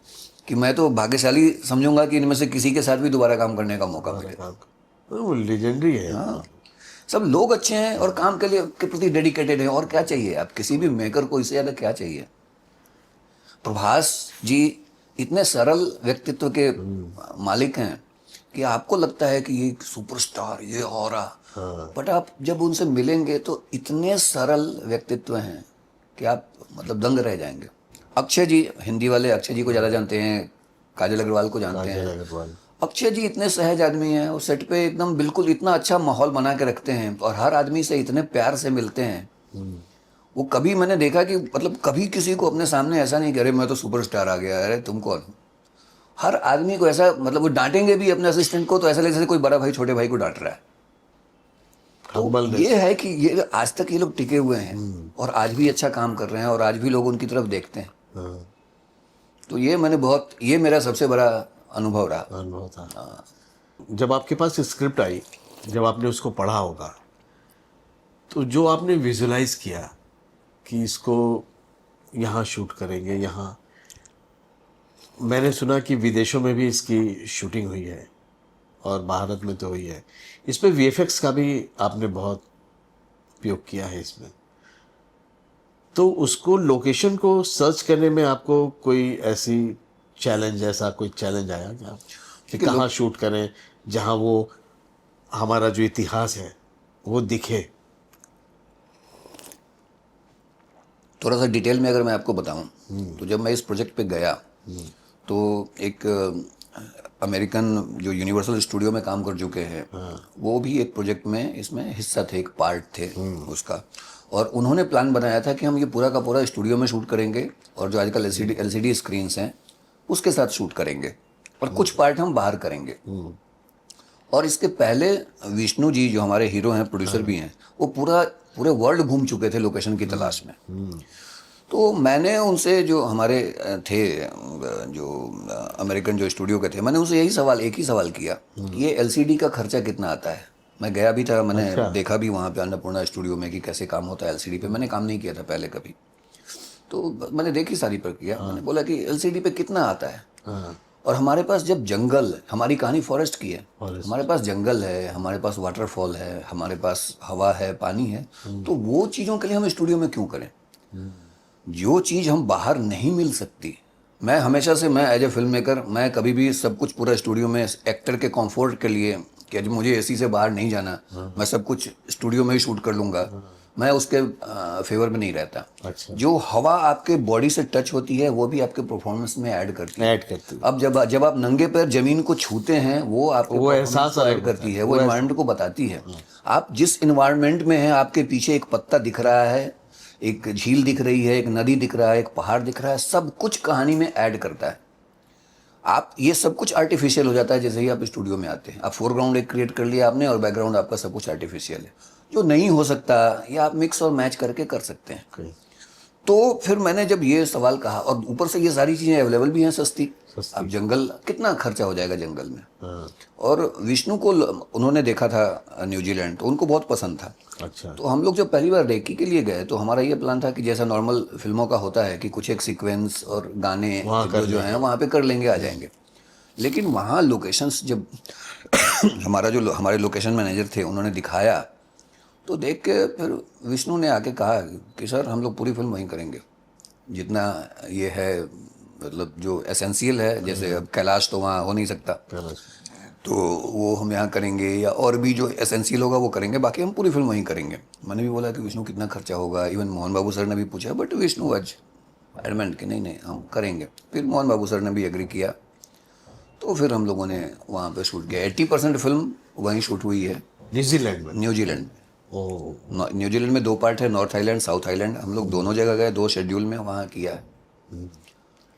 कि मैं तो भाग्यशाली समझूंगा कि इनमें से किसी के साथ भी दोबारा काम करने का मौका मिले।
वो लेजेंडरी है।
हाँ, सब लोग अच्छे हैं और काम के लिए के प्रति डेडिकेटेड हैं, और क्या चाहिए आप किसी भी मेकर को, इससे ज़्यादा क्या चाहिए। प्रभास जी इतने सरल व्यक्तित्व के मालिक हैं कि आपको लगता है कि ये सुपरस्टार, ये ऑरा, बट आप जब उनसे मिलेंगे तो इतने सरल व्यक्तित्व हैं कि आप मतलब दंग रह जाएंगे। अक्षय जी, हिंदी वाले अक्षय जी को ज़्यादा जानते हैं, काजल अग्रवाल को जानते हैं। अक्षय जी इतने सहज आदमी हैं और सेट पे एकदम बिल्कुल इतना अच्छा माहौल बना के रखते हैं और हर आदमी से इतने प्यार से मिलते हैं। वो कभी मैंने देखा कि मतलब कभी किसी को अपने सामने ऐसा नहीं करे मैं तो सुपरस्टार आ गया, अरे तुम कौन। हर आदमी को ऐसा, मतलब वो डांटेंगे भी अपने असिस्टेंट को तो ऐसा लगे जैसे कोई बड़ा भाई छोटे भाई को डांट रहा है। तो ये है कि ये आज तक ये लोग टिके हुए हैं और आज भी अच्छा काम कर रहे हैं और आज भी लोग उनकी तरफ देखते हैं। तो ये मैंने बहुत, ये मेरा सबसे बड़ा अनुभव रहा।
जब आपके पास स्क्रिप्ट आई, जब आपने उसको पढ़ा होगा, तो जो आपने विजुलाइज किया कि इसको यहाँ शूट करेंगे, यहाँ मैंने सुना कि विदेशों में भी इसकी शूटिंग हुई है और भारत में तो हुई है, इसमें वीएफएक्स का भी आपने बहुत उपयोग किया है इसमें, तो उसको लोकेशन को सर्च करने में आपको कोई ऐसी चैलेंज, ऐसा कोई चैलेंज आया क्या कि कहाँ शूट करें जहाँ वो हमारा जो इतिहास है वो दिखे?
थोड़ा सा डिटेल में अगर मैं आपको बताऊं तो जब मैं इस प्रोजेक्ट पे गया तो एक अमेरिकन जो यूनिवर्सल स्टूडियो में काम कर चुके हैं, वो भी एक प्रोजेक्ट में इसमें हिस्सा थे, एक पार्ट थे उसका। और उन्होंने प्लान बनाया था कि हम ये पूरा का पूरा स्टूडियो में शूट करेंगे और जो आजकल एलसीडी स्क्रीन्स हैं उसके साथ शूट करेंगे और कुछ पार्ट हम बाहर करेंगे। और इसके पहले विष्णु जी जो हमारे हीरो हैं, प्रोड्यूसर भी हैं, वो पूरे वर्ल्ड घूम चुके थे लोकेशन की तलाश में। तो मैंने उनसे, जो हमारे थे जो अमेरिकन जो स्टूडियो के थे, मैंने उनसे एक ही सवाल किया कि ये एलसीडी का खर्चा कितना आता है। मैं गया भी था, मैंने देखा भी वहाँ पे अन्नपूर्णा स्टूडियो में कि कैसे काम होता है एलसीडी पे। मैंने काम नहीं किया था पहले कभी, तो मैंने देखी सारी प्रक्रिया। मैंने बोला कि एलसीडी पे कितना आता है। और हमारे पास जब जंगल, हमारी कहानी फॉरेस्ट की है, हमारे पास जंगल है, हमारे पास वाटरफॉल है, हमारे पास हवा है, पानी है, तो वो चीज़ों के लिए हम स्टूडियो में क्यों करें जो चीज़ हम बाहर नहीं मिल सकती। मैं हमेशा से, मैं एज ए फिल्म मेकर, मैं कभी भी सब कुछ पूरा स्टूडियो में एक्टर के कंफर्ट के लिए कि आज मुझे एसी से बाहर नहीं जाना, मैं सब कुछ स्टूडियो में ही शूट कर लूँगा, मैं उसके फेवर में नहीं रहता।
अच्छा।
जो हवा आपके बॉडी से टच होती है वो भी आपके परफॉर्मेंस में ऐड करती है। अब जब आप नंगे पैर जमीन को छूते हैं, वो आपके
वो
performance
एहसास
को
अलग
ऐड
होता
करती
है।
है, वो इन्वायरमेंट को बताती है। आप जिस इन्वायरमेंट में हैं, आपके पीछे एक पत्ता दिख रहा है, एक झील दिख रही है, एक नदी दिख रहा है, एक पहाड़ दिख रहा है, सब कुछ कहानी में ऐड करता है। आप ये सब कुछ आर्टिफिशियल हो जाता है जैसे ही आप स्टूडियो में आते हैं। आप फोरग्राउंड एक क्रिएट कर लिया आपने और बैकग्राउंड आपका सब कुछ आर्टिफिशियल है, जो नहीं हो सकता, या आप मिक्स और मैच करके कर सकते हैं। तो फिर मैंने जब ये सवाल कहा, और ऊपर से ये सारी चीज़ें अवेलेबल भी हैं सस्ती। अब जंगल, कितना खर्चा हो जाएगा जंगल में। और विष्णु को उन्होंने देखा था न्यूजीलैंड, तो उनको बहुत पसंद था।
अच्छा।
तो हम लोग जब पहली बार रेकी के लिए गए तो हमारा ये प्लान था कि जैसा नॉर्मल फिल्मों का होता है कि कुछ एक सीक्वेंस और गाने जो हैं वहाँ पे कर लेंगे, आ जाएंगे। लेकिन वहाँ लोकेशंस जब हमारे लोकेशन मैनेजर थे, उन्होंने दिखाया, तो देख के फिर विष्णु ने आके कहा कि सर हम लोग पूरी फिल्म वहीं करेंगे, जितना ये है, मतलब जो एसेंशियल है। जैसे अब कैलाश तो वहाँ हो नहीं सकता, तो वो हम यहाँ करेंगे, या और भी जो एसेंशियल होगा वो करेंगे, बाकी हम पूरी फिल्म वहीं करेंगे। मैंने भी बोला कि विष्णु कितना खर्चा होगा, इवन मोहन बाबू सर ने भी पूछा, बट विष्णु वाज एडमेंट कि नहीं हम करेंगे। फिर मोहन बाबू सर ने भी एग्री किया, तो फिर हम लोगों ने वहाँ पे शूट किया। 80% फिल्म वहीं शूट हुई है,
न्यूजीलैंड में।
न्यूजीलैंड न्यूजीलैंड में 2 पार्ट है, नॉर्थ आइलैंड, साउथ आइलैंड। हम लोग दोनों जगह गए, 2 शेड्यूल में वहाँ किया है।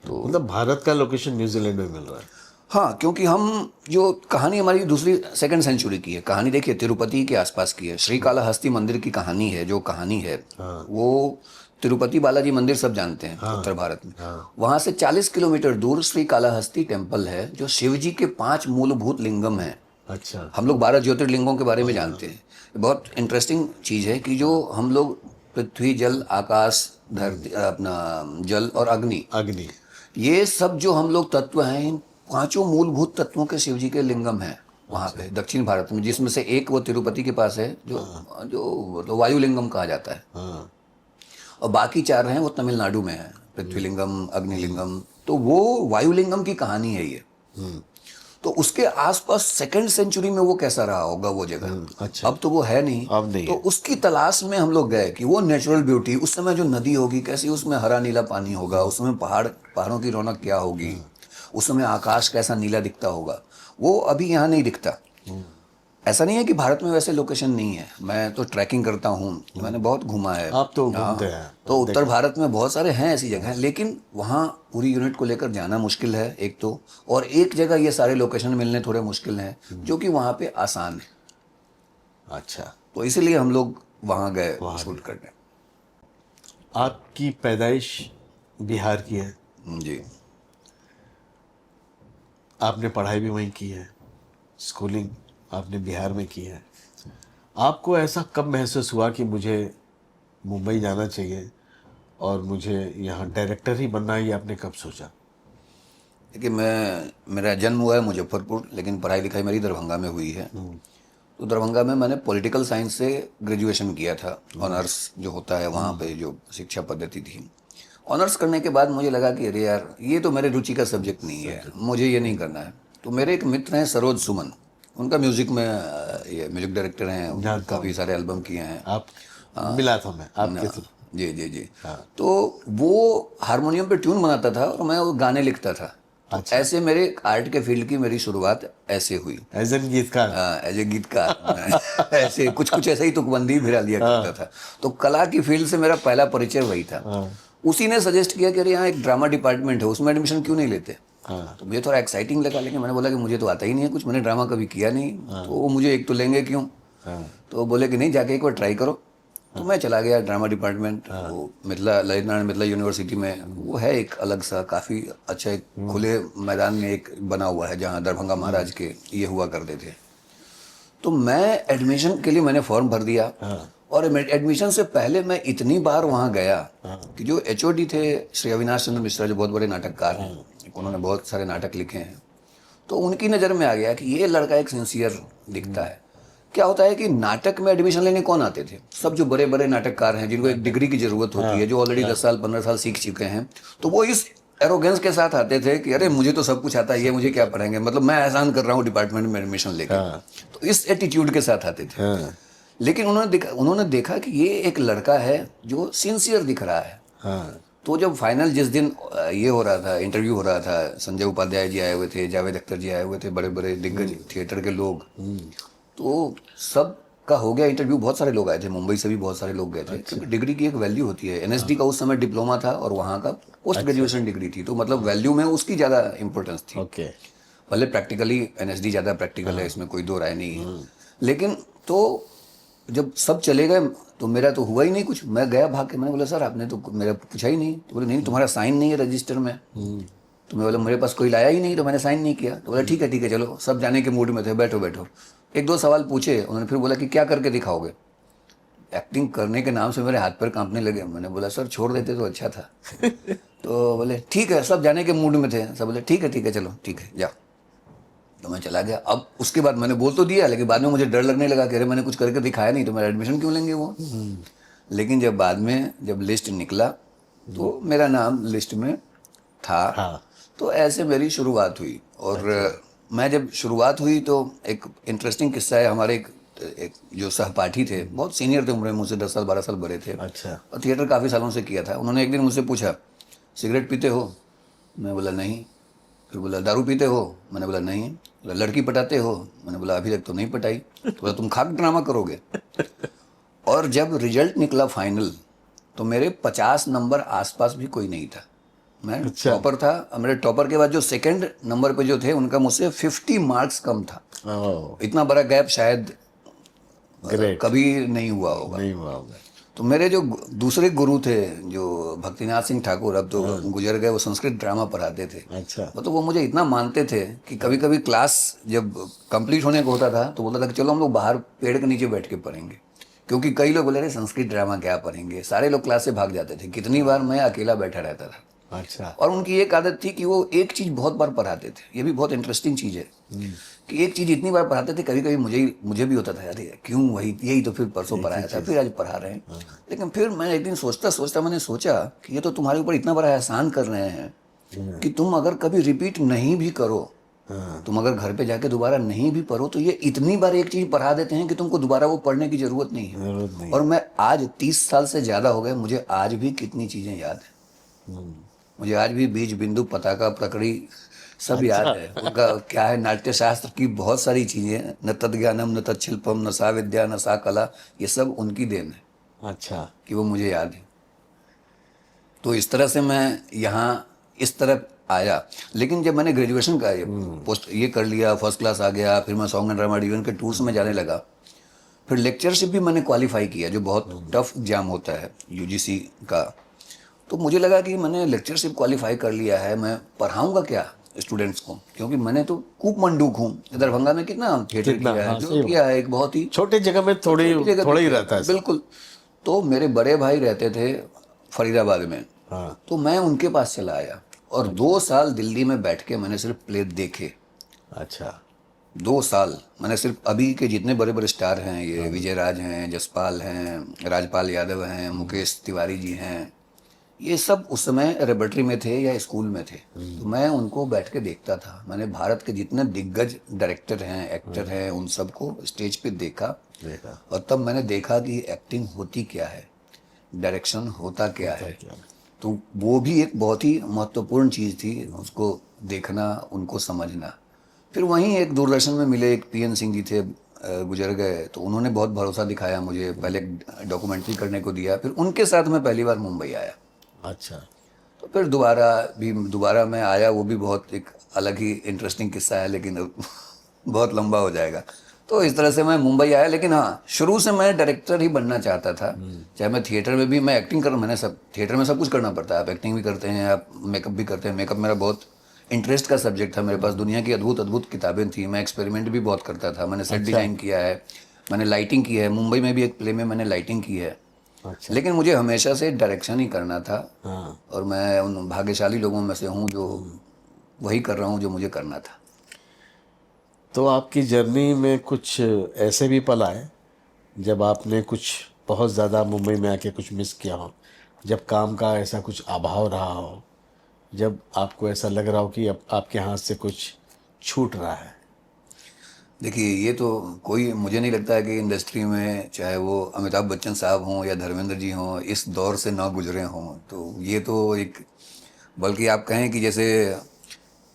तो मतलब भारत का लोकेशन न्यूजीलैंड में मिल रहा है।
हाँ, क्योंकि हम, जो कहानी हमारी दूसरी सेकंड सेंचुरी की है, कहानी देखिए तिरुपति के आसपास की है। श्रीकालाहस्ती मंदिर की कहानी है, जो कहानी है वो तिरुपति बालाजी मंदिर सब जानते हैं उत्तर भारत में। वहाँ से 40 किलोमीटर दूर श्रीकालाहस्ती टेम्पल है, जो शिव जी के 5 मूलभूत लिंगम हैं।
अच्छा।
हम लोग 12 ज्योतिर्लिंगों के बारे में जानते हैं। बहुत इंटरेस्टिंग चीज़ है कि जो हम लोग पृथ्वी, जल, आकाश, धरती, अपना जल और अग्नि, ये सब जो हम लोग तत्व हैं, इन 5 मूलभूत तत्वों के शिव जी के लिंगम हैं वहाँ पे दक्षिण भारत में, जिसमें से एक वो तिरुपति के पास है, जो तो वायुलिंगम कहा जाता है। और बाकी 4 हैं वो तमिलनाडु में है, पृथ्वीलिंगम, अग्निलिंगम। तो वो वायुलिंगम की कहानी है ये। तो उसके आसपास सेकंड सेंचुरी में वो कैसा रहा होगा वो जगह।
अच्छा।
अब तो वो है नहीं,
अब नहीं
तो
है।
उसकी तलाश में हम लोग गए कि वो नेचुरल ब्यूटी, उस समय जो नदी होगी कैसी, उसमें हरा नीला पानी होगा, उसमें पहाड़ों की रौनक क्या होगी, उस समय आकाश कैसा नीला दिखता होगा, वो अभी यहाँ नहीं दिखता। ऐसा नहीं है कि भारत में वैसे लोकेशन नहीं है, मैं तो ट्रैकिंग करता हूँ, मैंने बहुत घूमा है।
आप तो घूमते हैं।
तो उत्तर भारत में बहुत सारे हैं ऐसी जगह, लेकिन वहाँ पूरी यूनिट को लेकर जाना मुश्किल है एक तो, और एक जगह ये सारे लोकेशन मिलने थोड़े मुश्किल हैं, जो कि वहाँ पे आसान है।
अच्छा।
तो इसीलिए हम लोग वहाँ गए शूट करने।
आपकी पैदाइश बिहार की है,
जी।
आपने पढ़ाई भी वहीं की है, स्कूलिंग आपने बिहार में की है। आपको ऐसा कब महसूस हुआ कि मुझे मुंबई जाना चाहिए और मुझे यहाँ डायरेक्टर ही बनना है, ये आपने कब सोचा?
देखिए, मेरा जन्म हुआ है मुजफ्फरपुर, लेकिन पढ़ाई लिखाई मेरी दरभंगा में हुई है। तो दरभंगा में मैंने पॉलिटिकल साइंस से ग्रेजुएशन किया था, ऑनर्स जो होता है वहाँ पे जो शिक्षा पद्धति थी। ऑनर्स करने के बाद मुझे लगा कि अरे यार, ये तो मेरे रुचि का सब्जेक्ट नहीं है, मुझे ये नहीं करना है। तो मेरे एक मित्र हैं सरोज सुमन, उनका म्यूज़िक में ये म्यूज़िक डायरेक्टर हैं, काफ़ी सारे एल्बम किए हैं।
आप मिला था मैं आपके थ्रू।
जी जी जी। तो वो हारमोनियम पे ट्यून बनाता था और मैं वो गाने लिखता था। अच्छा। ऐसे मेरे आर्ट के फील्ड की मेरी शुरुआत ऐसे हुई,
एज एन गीतकार।
एज ए गीतकार। ऐसे कुछ ऐसा ही तुकबंदी भिड़ा लिया करता था। तो कला की फील्ड से मेरा पहला परिचय वही था। उसी ने सजेस्ट किया कि अरे यहाँ एक ड्रामा डिपार्टमेंट है, उसमें एडमिशन क्यों नहीं लेते। तो मुझे थोड़ा एक्साइटिंग लगा, लेकिन मैंने बोला कि मुझे तो आता ही नहीं है कुछ, मैंने ड्रामा कभी किया नहीं। तो वो मुझे एक तो लेंगे क्यों। तो बोले कि नहीं, जाके एक बार ट्राई करो। तो मैं चला गया ड्रामा डिपार्टमेंट। वो मिथिला, ललित नारायण मिथिला यूनिवर्सिटी में वो है एक अलग सा काफ़ी अच्छा एक खुले मैदान में एक बना हुआ है जहाँ दरभंगा महाराज के ये हुआ करते थे। तो मैं एडमिशन के लिए मैंने फॉर्म भर दिया। और एडमिशन से पहले मैं इतनी बार वहाँ गया कि जो एचओडी थे श्री अविनाश चंद्र मिश्रा, जो बहुत बड़े नाटककार हैं, उन्होंने बहुत सारे नाटक लिखे हैं, तो उनकी नज़र में आ गया कि ये लड़का एक सिंसियर दिखता है। क्या होता है कि नाटक में एडमिशन लेने कौन आते थे? सब जो बड़े बड़े नाटककार हैं, जिनको एक डिग्री की जरूरत होती है, जो ऑलरेडी 10 साल 15 साल सीख चुके हैं, तो वो इस एरोगेंस के साथ आते थे कि अरे मुझे तो सब कुछ आता है, ये मुझे क्या पढ़ाएंगे, मतलब मैं एहसान कर रहा हूँ डिपार्टमेंट में एडमिशन लेके। तो इस एटीट्यूड के साथ आते थे। लेकिन उन्होंने देखा कि ये एक लड़का है जो सिंसियर दिख रहा है। तो जब फाइनल जिस दिन ये हो रहा था, इंटरव्यू हो रहा था, संजय उपाध्याय जी आए हुए थे, जावेद अख्तर जी आए हुए थे, बड़े बड़े दिग्गज थिएटर के लोग, तो सब का हो गया इंटरव्यू। बहुत सारे लोग आए थे, मुंबई से भी बहुत सारे लोग गए थे। क्योंकि डिग्री की एक वैल्यू होती है। एनएसडी का उस समय डिप्लोमा था और वहाँ का पोस्ट ग्रेजुएशन डिग्री थी, तो मतलब वैल्यू में उसकी ज़्यादा इंपॉर्टेंस थी। भले प्रैक्टिकली एनएसडी ज़्यादा प्रैक्टिकल है, इसमें कोई दो राय नहीं है। लेकिन तो जब सब चले गए तो मेरा तो हुआ ही नहीं कुछ। मैं गया भाग के, मैंने बोला सर आपने तो मेरा पूछा ही नहीं। तो बोले नहीं, तुम्हारा साइन नहीं है रजिस्टर में। तो मैं बोला मेरे पास कोई लाया ही नहीं, तो मैंने साइन नहीं किया। तो बोला ठीक है चलो, सब जाने के मूड में थे, बैठो बैठो। एक दो सवाल पूछे उन्होंने, फिर बोला कि क्या करके दिखाओगे। एक्टिंग करने के नाम से मेरे हाथ पैर कांपने लगे। मैंने बोला सर छोड़ देते तो अच्छा था। तो बोले ठीक है, सब जाने के मूड में थे। सब बोले ठीक है चलो ठीक है जाओ। तो मैं चला गया। अब उसके बाद मैंने बोल तो दिया, लेकिन बाद में मुझे डर लगने लगा कि अरे मैंने कुछ करके दिखाया नहीं तो मेरा एडमिशन क्यों लेंगे वो। लेकिन जब बाद में जब लिस्ट निकला तो मेरा नाम लिस्ट में था। तो ऐसे मेरी शुरुआत हुई। और मैं जब शुरुआत हुई तो एक इंटरेस्टिंग किस्सा है। हमारे एक जो सहपाठी थे, बहुत सीनियर थे उम्र में, मुझसे 10 साल 12 साल बड़े थे। और थिएटर काफ़ी सालों से किया था। उन्होंने एक दिन मुझसे पूछा सिगरेट पीते हो? मैं बोला नहीं। फिर बोला दारू पीते हो? मैंने बोला नहीं। बोला लड़की पटाते हो? मैंने बोला अभी तक तो नहीं पटाई। तो बोला तुम खाक ड्रामा करोगे। और जब रिजल्ट निकला फाइनल तो मेरे 50 नंबर आसपास भी कोई नहीं था। मैं टॉपर था। मेरे टॉपर के बाद जो सेकंड नंबर पे जो थे उनका मुझसे 50 मार्क्स कम था। इतना बड़ा गैप शायद कभी नहीं हुआ होगा। तो मेरे जो दूसरे गुरु थे, जो भक्तिनाथ सिंह ठाकुर, अब तो गुजर गए, वो संस्कृत ड्रामा पढ़ाते थे। तो वो मुझे इतना मानते थे कि कभी कभी क्लास जब कंप्लीट होने को होता था तो बोलता था कि चलो हम लोग बाहर पेड़ के नीचे बैठ के पढ़ेंगे। क्योंकि कई लोग बोले रहे संस्कृत ड्रामा क्या पढ़ेंगे, सारे लोग क्लास से भाग जाते थे। कितनी बार मैं अकेला बैठा रहता था। और उनकी एक आदत थी कि वो एक चीज़ बहुत बार पढ़ाते थे। ये भी बहुत इंटरेस्टिंग चीज़ है कि एक चीज़ इतनी बार पढ़ाते थे, कभी कभी मुझे भी होता था अरे क्यों वही यही तो फिर परसों पढ़ाया था, फिर आज पढ़ा रहे हैं। लेकिन फिर मैं एक दिन सोचता मैंने सोचा कि ये तो तुम्हारे ऊपर इतना बड़ा एहसान कर रहे हैं कि तुम अगर कभी रिपीट नहीं भी करो, तुम अगर घर पे जाके दोबारा नहीं भी पढ़ो, तो ये इतनी बार एक चीज़ पढ़ा देते हैं कि तुमको दोबारा वो पढ़ने की जरूरत नहीं है। और मैं आज 30 साल से ज़्यादा हो गए, मुझे आज भी कितनी चीज़ें याद है। मुझे आज भी बीज बिंदु पताका प्रकड़ी सब याद है। उनका क्या है, नाट्य शास्त्र की बहुत सारी चीजें, न तद्ज्ञानम न तत्शिल्पम न सा विद्या न सा कला, ये सब उनकी देन है। कि वो मुझे याद है। तो इस तरह से मैं यहाँ इस तरफ आया। लेकिन जब मैंने ग्रेजुएशन का पोस्ट ये कर लिया, फर्स्ट क्लास आ गया, फिर मैं सॉन्ग एंड ड्रामा डिवीजन के टूर्स में जाने लगा। फिर लेक्चरशिप भी मैंने क्वालिफाई किया, जो बहुत टफ एग्जाम होता है यूजीसी का। तो मुझे लगा कि मैंने लेक्चरशिप क्वालिफाई कर लिया है, मैं पढ़ाऊंगा क्या स्टूडेंट्स को, क्योंकि मैंने तो कूप मंडूक हूँ। दरभंगा में कितना थिएटर किया है, जो किया है एक बहुत ही
छोटे जगह में थोड़ा ही रहता है।
बिल्कुल। तो मेरे बड़े भाई रहते थे फरीदाबाद में। तो मैं उनके पास चला आया और 2 साल दिल्ली में बैठ के मैंने सिर्फ प्ले देखे। 2 साल मैंने सिर्फ अभी के जितने बड़े बड़े स्टार हैं, ये विजय राज हैं, जसपाल हैं, राजपाल यादव हैं, मुकेश तिवारी जी हैं, ये सब उस समय रेबर्टरी में थे या स्कूल में थे। तो मैं उनको बैठ के देखता था। मैंने भारत के जितने दिग्गज डायरेक्टर हैं, एक्टर हैं, उन सबको स्टेज पे देखा। और तब मैंने देखा कि एक्टिंग होती क्या है, डायरेक्शन होता क्या है। तो वो भी एक बहुत ही महत्वपूर्ण चीज़ थी, उसको देखना, उनको समझना। फिर वहीं एक दूरदर्शन में मिले, एक पीएन सिंह जी थे, गुजर गए, तो उन्होंने बहुत भरोसा दिखाया मुझे। पहले डॉक्यूमेंट्री करने को दिया, फिर उनके साथ मैं पहली बार मुंबई आया। तो फिर दोबारा मैं आया। वो भी बहुत एक अलग ही इंटरेस्टिंग किस्सा है, लेकिन बहुत लंबा हो जाएगा। तो इस तरह से मैं मुंबई आया। लेकिन हाँ, शुरू से मैं डायरेक्टर ही बनना चाहता था। चाहे मैं थिएटर में भी, मैं एक्टिंग कर, मैंने सब थिएटर में सब कुछ करना पड़ता है। आप एक्टिंग भी करते हैं, आप मेकअप भी करते हैं। मेकअप मेरा बहुत इंटरेस्ट का सब्जेक्ट था। मेरे पास दुनिया की अद्भुत अद्भुत किताबें थी। मैं एक्सपेरिमेंट भी बहुत करता था। मैंने सेट डिज़ाइन किया है, मैंने लाइटिंग की है। मुंबई में भी एक प्ले में मैंने लाइटिंग की है।
अच्छा।
लेकिन मुझे हमेशा से डायरेक्शन ही करना था।
हाँ।
और मैं उन भाग्यशाली लोगों में से हूँ जो वही कर रहा हूँ जो मुझे करना था।
तो आपकी जर्नी में कुछ ऐसे भी पल आए जब आपने कुछ बहुत ज़्यादा मुंबई में आके कुछ मिस किया हो, जब काम का ऐसा कुछ अभाव रहा हो, जब आपको ऐसा लग रहा हो कि अब आपके हाथ से कुछ छूट रहा है?
देखिए, ये तो कोई, मुझे नहीं लगता है कि इंडस्ट्री में, चाहे वो अमिताभ बच्चन साहब हों या धर्मेंद्र जी हों, इस दौर से ना गुजरे हों। तो ये तो एक, बल्कि आप कहें कि जैसे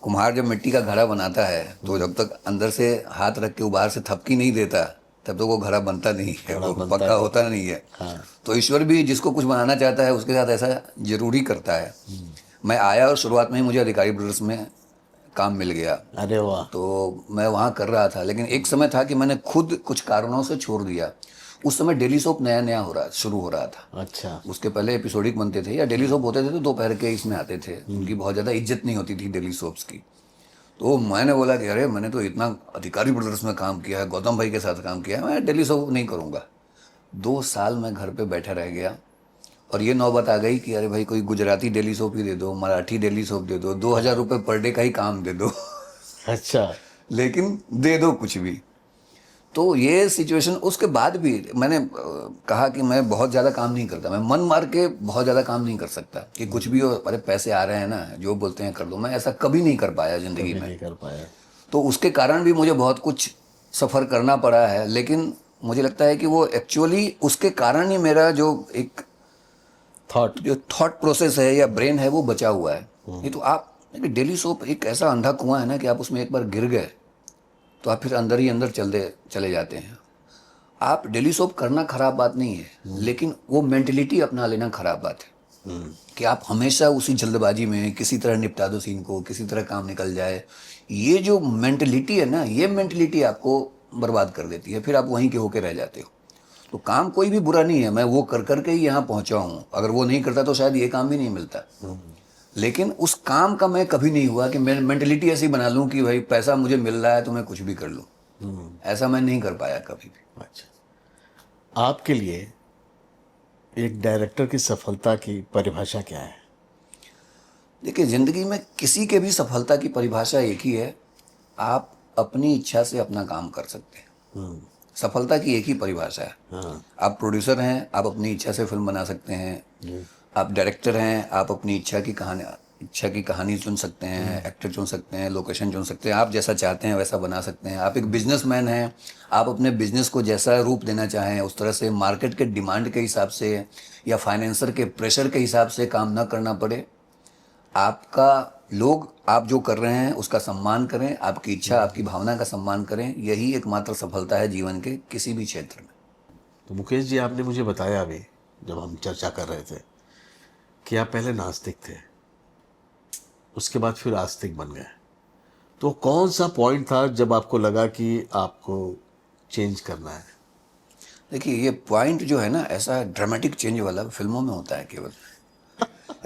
कुम्हार जब मिट्टी का घड़ा बनाता है तो जब तक अंदर से हाथ रख के बाहर से थपकी नहीं देता तब तक वो घड़ा बनता नहीं है, वो
बनता
पक्का होता नहीं है।
हाँ।
तो ईश्वर भी जिसको कुछ बनाना चाहता है उसके साथ ऐसा जरूरी करता है। मैं आया और शुरुआत में ही मुझे अधिकारी ब्रदर्स में काम मिल गया।
अरे वाह।
तो मैं वहाँ कर रहा था, लेकिन एक समय था कि मैंने खुद कुछ कारणों से छोड़ दिया। उस समय डेली सोप नया नया शुरू हो रहा था।
अच्छा।
उसके पहले एपिसोडिक बनते थे या डेली सोप होते थे तो दोपहर के इसमें आते थे। उनकी बहुत ज़्यादा इज्जत नहीं होती थी डेली सोप्स की। तो मैंने बोला कि अरे, मैंने तो इतना अधिकारी ब्रदर्स में काम किया है, गौतम भाई के साथ काम किया है, मैं डेली सोप नहीं करूँगा। 2 साल मैं घर पे बैठा रह गया और ये नौबत आ गई कि अरे भाई, कोई गुजराती डेली सोप ही दे दो, मराठी डेली सोप दे दो, 2000 रुपये पर डे का ही काम दे दो
अच्छा।
लेकिन दे दो कुछ भी। तो ये सिचुएशन, उसके बाद भी मैंने कहा कि मैं बहुत ज़्यादा काम नहीं करता, मैं मन मार के बहुत ज़्यादा काम नहीं कर सकता कि कुछ भी हो, अरे पैसे आ रहे हैं ना, जो बोलते हैं कर दो। मैं ऐसा कभी नहीं कर पाया ज़िंदगी में।
नहीं कर पाया।
तो उसके कारण भी मुझे बहुत कुछ सफ़र करना पड़ा है। लेकिन मुझे लगता है कि वो एक्चुअली उसके कारण ही मेरा जो एक थॉट प्रोसेस है या ब्रेन है वो बचा हुआ है। नहीं तो आप, डेली सोप एक ऐसा अंधा कुआं है ना कि आप उसमें एक बार गिर गए तो आप फिर अंदर ही अंदर चले जाते हैं। आप डेली सोप करना खराब बात नहीं है, लेकिन वो मेंटलिटी अपना लेना खराब बात है कि आप हमेशा उसी जल्दबाजी में किसी तरह निपटा दो सीन को, किसी तरह काम निकल जाए। ये जो मेंटलिटी है ना, ये मेंटलिटी आपको बर्बाद कर देती है, फिर आप वहीं के होके रह जाते हो। तो काम कोई भी बुरा नहीं है, मैं वो कर करके ही यहाँ पहुँचा हूँ। अगर वो नहीं करता तो शायद ये काम भी नहीं मिलता। लेकिन उस काम का मैं कभी नहीं हुआ कि मैं मेंटलिटी ऐसी बना लूँ कि भाई पैसा मुझे मिल रहा है तो मैं कुछ भी कर लूँ। ऐसा मैं नहीं कर पाया कभी भी।
अच्छा। आपके लिए एक डायरेक्टर की सफलता की परिभाषा क्या है?
देखिए, ज़िंदगी में किसी के भी सफलता की परिभाषा एक ही है, आप अपनी इच्छा से अपना काम कर सकते हैं। सफलता की एक ही परिभाषा है।
हाँ।
आप प्रोड्यूसर हैं, आप अपनी इच्छा से फिल्म बना सकते हैं। आप डायरेक्टर हैं, आप अपनी इच्छा की कहानी चुन सकते हैं, एक्टर चुन सकते हैं, लोकेशन चुन सकते हैं, आप जैसा चाहते हैं वैसा बना सकते हैं। आप एक बिजनेसमैन हैं, आप अपने बिजनेस को जैसा रूप देना चाहें उस तरह से, मार्केट के डिमांड के हिसाब से या फाइनेंसर के प्रेशर के हिसाब से काम ना करना पड़े। आप जो कर रहे हैं उसका सम्मान करें, आपकी इच्छा, आपकी भावना का सम्मान करें। यही एकमात्र सफलता है जीवन के किसी भी क्षेत्र में।
तो मुकेश जी, आपने मुझे बताया अभी जब हम चर्चा कर रहे थे कि आप पहले नास्तिक थे, उसके बाद फिर आस्तिक बन गए। तो कौन सा पॉइंट था जब आपको लगा कि आपको चेंज करना है?
देखिए, ये पॉइंट जो है ना, ऐसा ड्रामेटिक चेंज वाला फिल्मों में होता है केवल।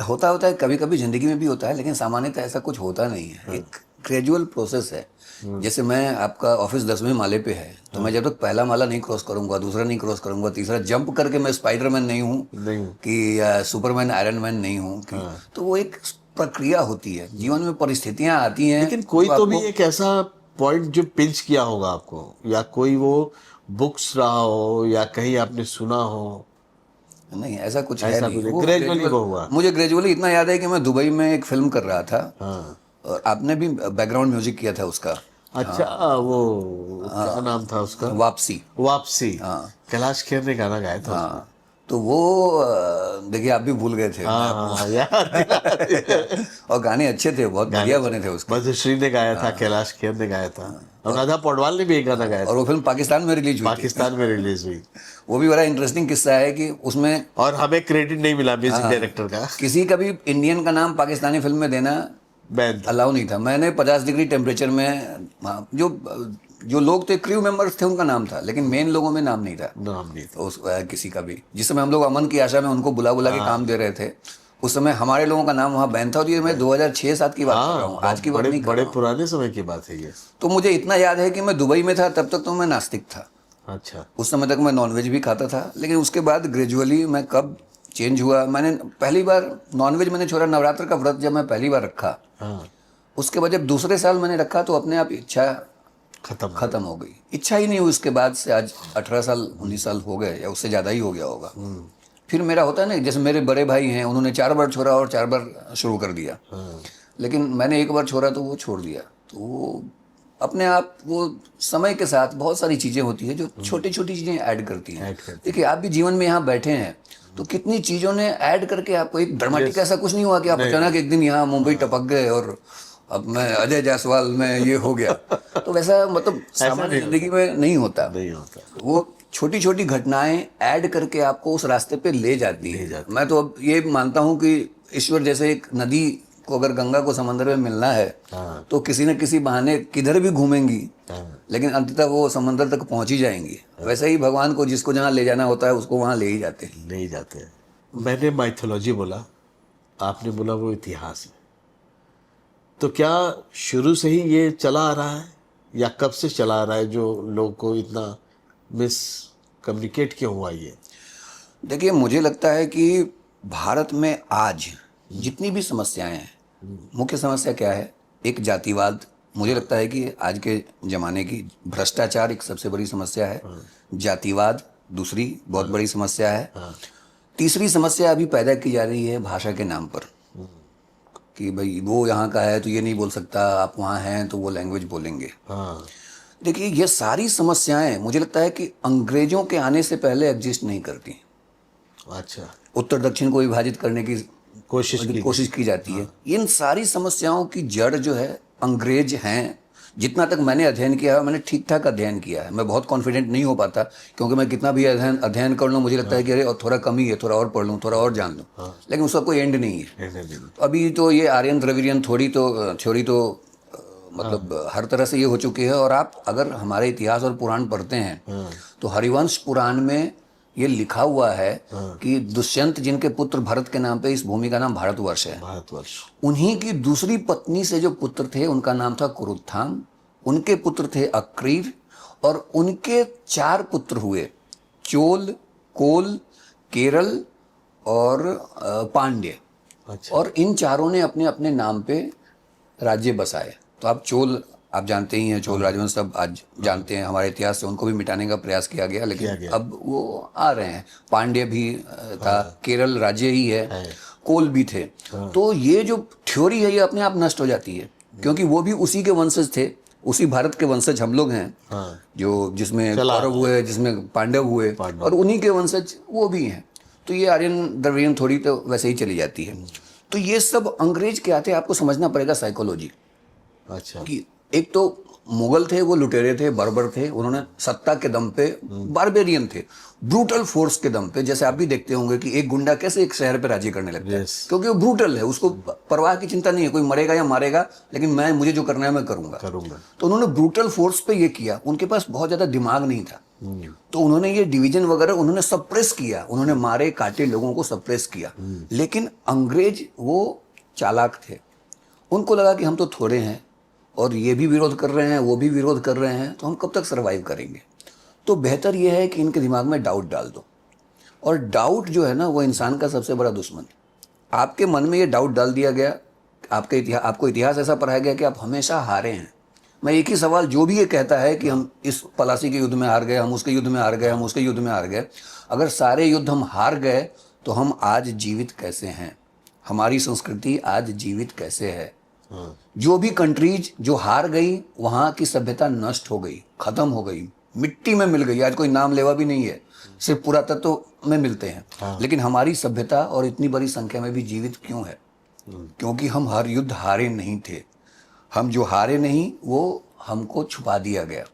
होता है, कभी कभी ज़िंदगी में भी होता है, लेकिन सामान्यतः ऐसा कुछ होता नहीं है। एक ग्रेजुअल प्रोसेस है। जैसे मैं, आपका ऑफिस 10वें माले पे है, तो मैं जब तक पहला माला नहीं क्रॉस करूंगा, दूसरा नहीं क्रॉस करूंगा, तीसरा जंप करके मैं स्पाइडरमैन नहीं हूँ कि सुपरमैन, आयरन मैन नहीं हूँ कि, तो वो एक प्रक्रिया होती है। जीवन में परिस्थितियां आती हैं।
लेकिन कोई तो भी एक ऐसा पॉइंट जो पिंच किया होगा आपको, या कोई वो बुक्स रहा हो या कहीं आपने सुना हो?
नहीं, ऐसा कुछ है
ऐसा
नहीं।
कुछ
वो
ग्रेजुअली वो हुआ?
मुझे ग्रेजुअली इतना याद है कि मैं दुबई में एक फिल्म कर रहा था।
हाँ।
और आपने भी बैकग्राउंड म्यूजिक किया था उसका।
अच्छा। वो क्या नाम था उसका?
वापसी।
वापसी।
हाँ।
कैलाश खेर ने गाना गाया था।
हाँ, तो वो देखिए, आप भी भूल गए थे।
हाँ, यार।
और गाने अच्छे थे, बहुत बढ़िया बने थे उसके।
मधुश्री ने गाया था, कैलाश खेर ने गाया था, और राधा पौडवाल ने भी एक गाना गाया था।
और वो फिल्म पाकिस्तान में रिलीज हुई थी।
पाकिस्तान में रिलीज हुई।
वो भी बड़ा इंटरेस्टिंग किस्सा है कि उसमें,
और हमें क्रेडिट नहीं मिला म्यूजिक डायरेक्टर का।
किसी का भी इंडियन का नाम पाकिस्तानी फिल्म में देना
बैन था।
अलाउ नहीं था। मैंने 50 डिग्री टेम्परेचर में, जो जो लोग थे क्रू मेंबर्स थे उनका नाम था, लेकिन मेन लोगों में नाम नहीं था,
नाम नहीं था।
तो उस किसी का भी। जिस समय हम लोग अमन की आशा में उनको बुला बुला के काम दे रहे थे, उस समय हमारे लोगों का नाम वहाँ बैन था। और ये मैं 2006-07 की बात कर रहा हूँ, आज की बात
बड़े
नहीं कर
बड़े
रहा हूँ।
पुराने समय की बात है ये।
तो मुझे इतना याद है कि मैं दुबई में था, तब तक तो मैं नास्तिक था।
अच्छा।
उस समय तक मैं नॉनवेज भी खाता था, लेकिन उसके बाद ग्रेजुअली मैं कब चेंज हुआ, मैंने पहली बार नॉनवेज मैंने छोड़ा नवरात्र का व्रत जब मैं पहली बार रखा।
हाँ।
उसके बाद जब दूसरे साल मैंने रखा तो अपने आप इच्छा खत्म हो गई। इच्छा ही नहीं हुई उसके बाद से। आज 18 साल 19 साल हो गए, या उससे ज़्यादा ही हो गया होगा। फिर मेरा होता है ना, जैसे मेरे बड़े भाई हैं, उन्होंने 4 बार छोड़ा और 4 बार शुरू कर दिया। लेकिन मैंने एक बार छोड़ा तो वो छोड़ दिया। तो वो अपने आप, वो समय के साथ बहुत सारी चीज़ें होती है जो छोटी छोटी चीज़ें ऐड करती हैं। देखिए आप भी जीवन में यहाँ बैठे हैं तो कितनी चीज़ों ने ऐड करके आपको, एक ड्रामेटिक ऐसा कुछ नहीं हुआ कि आप अचानक एक दिन यहाँ मुंबई टपक गए और अब मैं अजय जायसवाल में ये हो गया। तो वैसा मतलब सामान्य जिंदगी में नहीं होता। वो छोटी छोटी घटनाएं ऐड करके आपको उस रास्ते पे ले जाती है। मैं तो अब ये मानता हूँ कि ईश्वर जैसे एक नदी को, अगर गंगा को समंदर में मिलना है तो किसी न किसी बहाने किधर भी घूमेंगी, लेकिन अंततः वो समंदर तक पहुंच ही जाएंगी। वैसे ही भगवान को जिसको जहाँ ले जाना होता है उसको वहाँ ले ही जाते हैं।
मैंने माइथोलॉजी बोला, आपने बोला वो इतिहास है। तो क्या शुरू से ही ये चला आ रहा है या कब से चला आ रहा है, जो लोग को इतना मिस कम्युनिकेट क्यों हुआ ये?
देखिए मुझे लगता है कि भारत में आज जितनी भी समस्याएं हैं, मुख्य समस्या क्या है? एक जातिवाद। मुझे लगता है कि आज के ज़माने की भ्रष्टाचार एक सबसे बड़ी समस्या है। जातिवाद दूसरी बहुत बड़ी समस्या है। तीसरी समस्या अभी पैदा की जा रही है भाषा के नाम पर, कि भाई वो यहाँ का है तो ये नहीं बोल सकता, आप वहाँ हैं तो वो लैंग्वेज बोलेंगे। देखिए ये सारी समस्याएं मुझे लगता है कि अंग्रेजों के आने से पहले एग्जिस्ट नहीं करती।
अच्छा।
उत्तर दक्षिण को विभाजित करने की कोशिश की जाती है। इन सारी समस्याओं की जड़ जो है अंग्रेज हैं। जितना तक मैंने अध्ययन किया है, मैंने ठीक ठाक अध्ययन किया है। मैं बहुत कॉन्फिडेंट नहीं हो पाता, क्योंकि मैं कितना भी अध्ययन कर लूँ मुझे लगता है कि अरे और थोड़ा कमी है, थोड़ा और पढ़ लूँ, थोड़ा और जान लूँ, लेकिन उसका कोई एंड नहीं है। तो अभी तो ये आर्यन द्रविडियन थ्योरी तो मतलब हर तरह से ये हो चुकी है। और आप अगर हमारे इतिहास और पुराण पढ़ते हैं तो हरिवंश पुराण में ये लिखा हुआ है कि दुष्यंत जिनके पुत्र भरत के नाम पे इस भूमि का नाम भारतवर्ष है, उन्हीं की दूसरी पत्नी से जो पुत्र थे उनका नाम था कुरुत्थाम, उनके पुत्र थे अक्रीर, और उनके 4 पुत्र हुए, चोल, कोल, केरल और पांड्य। अच्छा। और इन चारों ने अपने अपने नाम पे राज्य बसाए। तो आप चोल आप जानते ही हैं, चोल राजवंश सब आज जानते हैं हमारे इतिहास से। उनको भी मिटाने का प्रयास किया गया, लेकिन अब वो आ रहे हैं। पांड्य भी था, केरल राज्य ही है, कोल भी थे। तो ये जो थ्योरी है ये अपने आप नष्ट हो जाती है, क्योंकि वो भी उसी के वंशज थे, उसी भारत के वंशज हम लोग हैं। जो जिसमें कौरव हुए, जिसमें पांडव हुए, और उन्हीं के वंशज वो भी हैं। तो ये आर्यन द्रविडियन थ्योरी तो वैसे ही चली जाती है। तो ये सब अंग्रेज के आते आपको समझना पड़ेगा साइकोलॉजी। अच्छा। कि एक तो मुगल थे, वो लुटेरे थे, बर्बर थे, उन्होंने सत्ता के दम पे, बारबेरियन थे, ब्रूटल फोर्स के दम पे। जैसे आप भी देखते होंगे कि एक गुंडा कैसे एक शहर पे राज्य करने लगता है, क्योंकि वो ब्रूटल है, उसको परवाह की चिंता नहीं है, कोई मरेगा या मारेगा, लेकिन मुझे जो करना है मैं करूंगा। तो उन्होंने ब्रूटल फोर्स पे ये किया। उनके पास बहुत ज्यादा दिमाग नहीं था, तो उन्होंने ये डिवीजन वगैरह उन्होंने सप्रेस किया, उन्होंने मारे काटे लोगों को सप्रेस किया। लेकिन अंग्रेज वो चालाक थे, उनको लगा कि हम तो थोड़े हैं और ये भी विरोध कर रहे हैं, वो भी विरोध कर रहे हैं, तो हम कब तक सरवाइव करेंगे। तो बेहतर ये है कि इनके दिमाग में डाउट डाल दो। और डाउट जो है ना, वो इंसान का सबसे बड़ा दुश्मन है। आपके मन में ये डाउट डाल दिया गया, आपको इतिहास ऐसा पढ़ाया गया कि आप हमेशा हारे हैं। मैं एक ही सवाल, जो भी ये कहता है कि हम इस पलासी के युद्ध में हार गए, हम उसके युद्ध में हार गए, हम उसके युद्ध में हार गए, अगर सारे युद्ध हम हार गए तो हम आज जीवित कैसे हैं? हमारी संस्कृति आज जीवित कैसे है? जो भी कंट्रीज जो हार गई, वहां की सभ्यता नष्ट हो गई, खत्म हो गई, मिट्टी में मिल गई। आज कोई नाम लेवा भी नहीं है, सिर्फ पुरातत्व में मिलते हैं। लेकिन हमारी सभ्यता और इतनी बड़ी संख्या में भी जीवित क्यों है? क्योंकि हम हर युद्ध हारे नहीं थे। हम जो हारे नहीं, वो हमको छुपा दिया गया।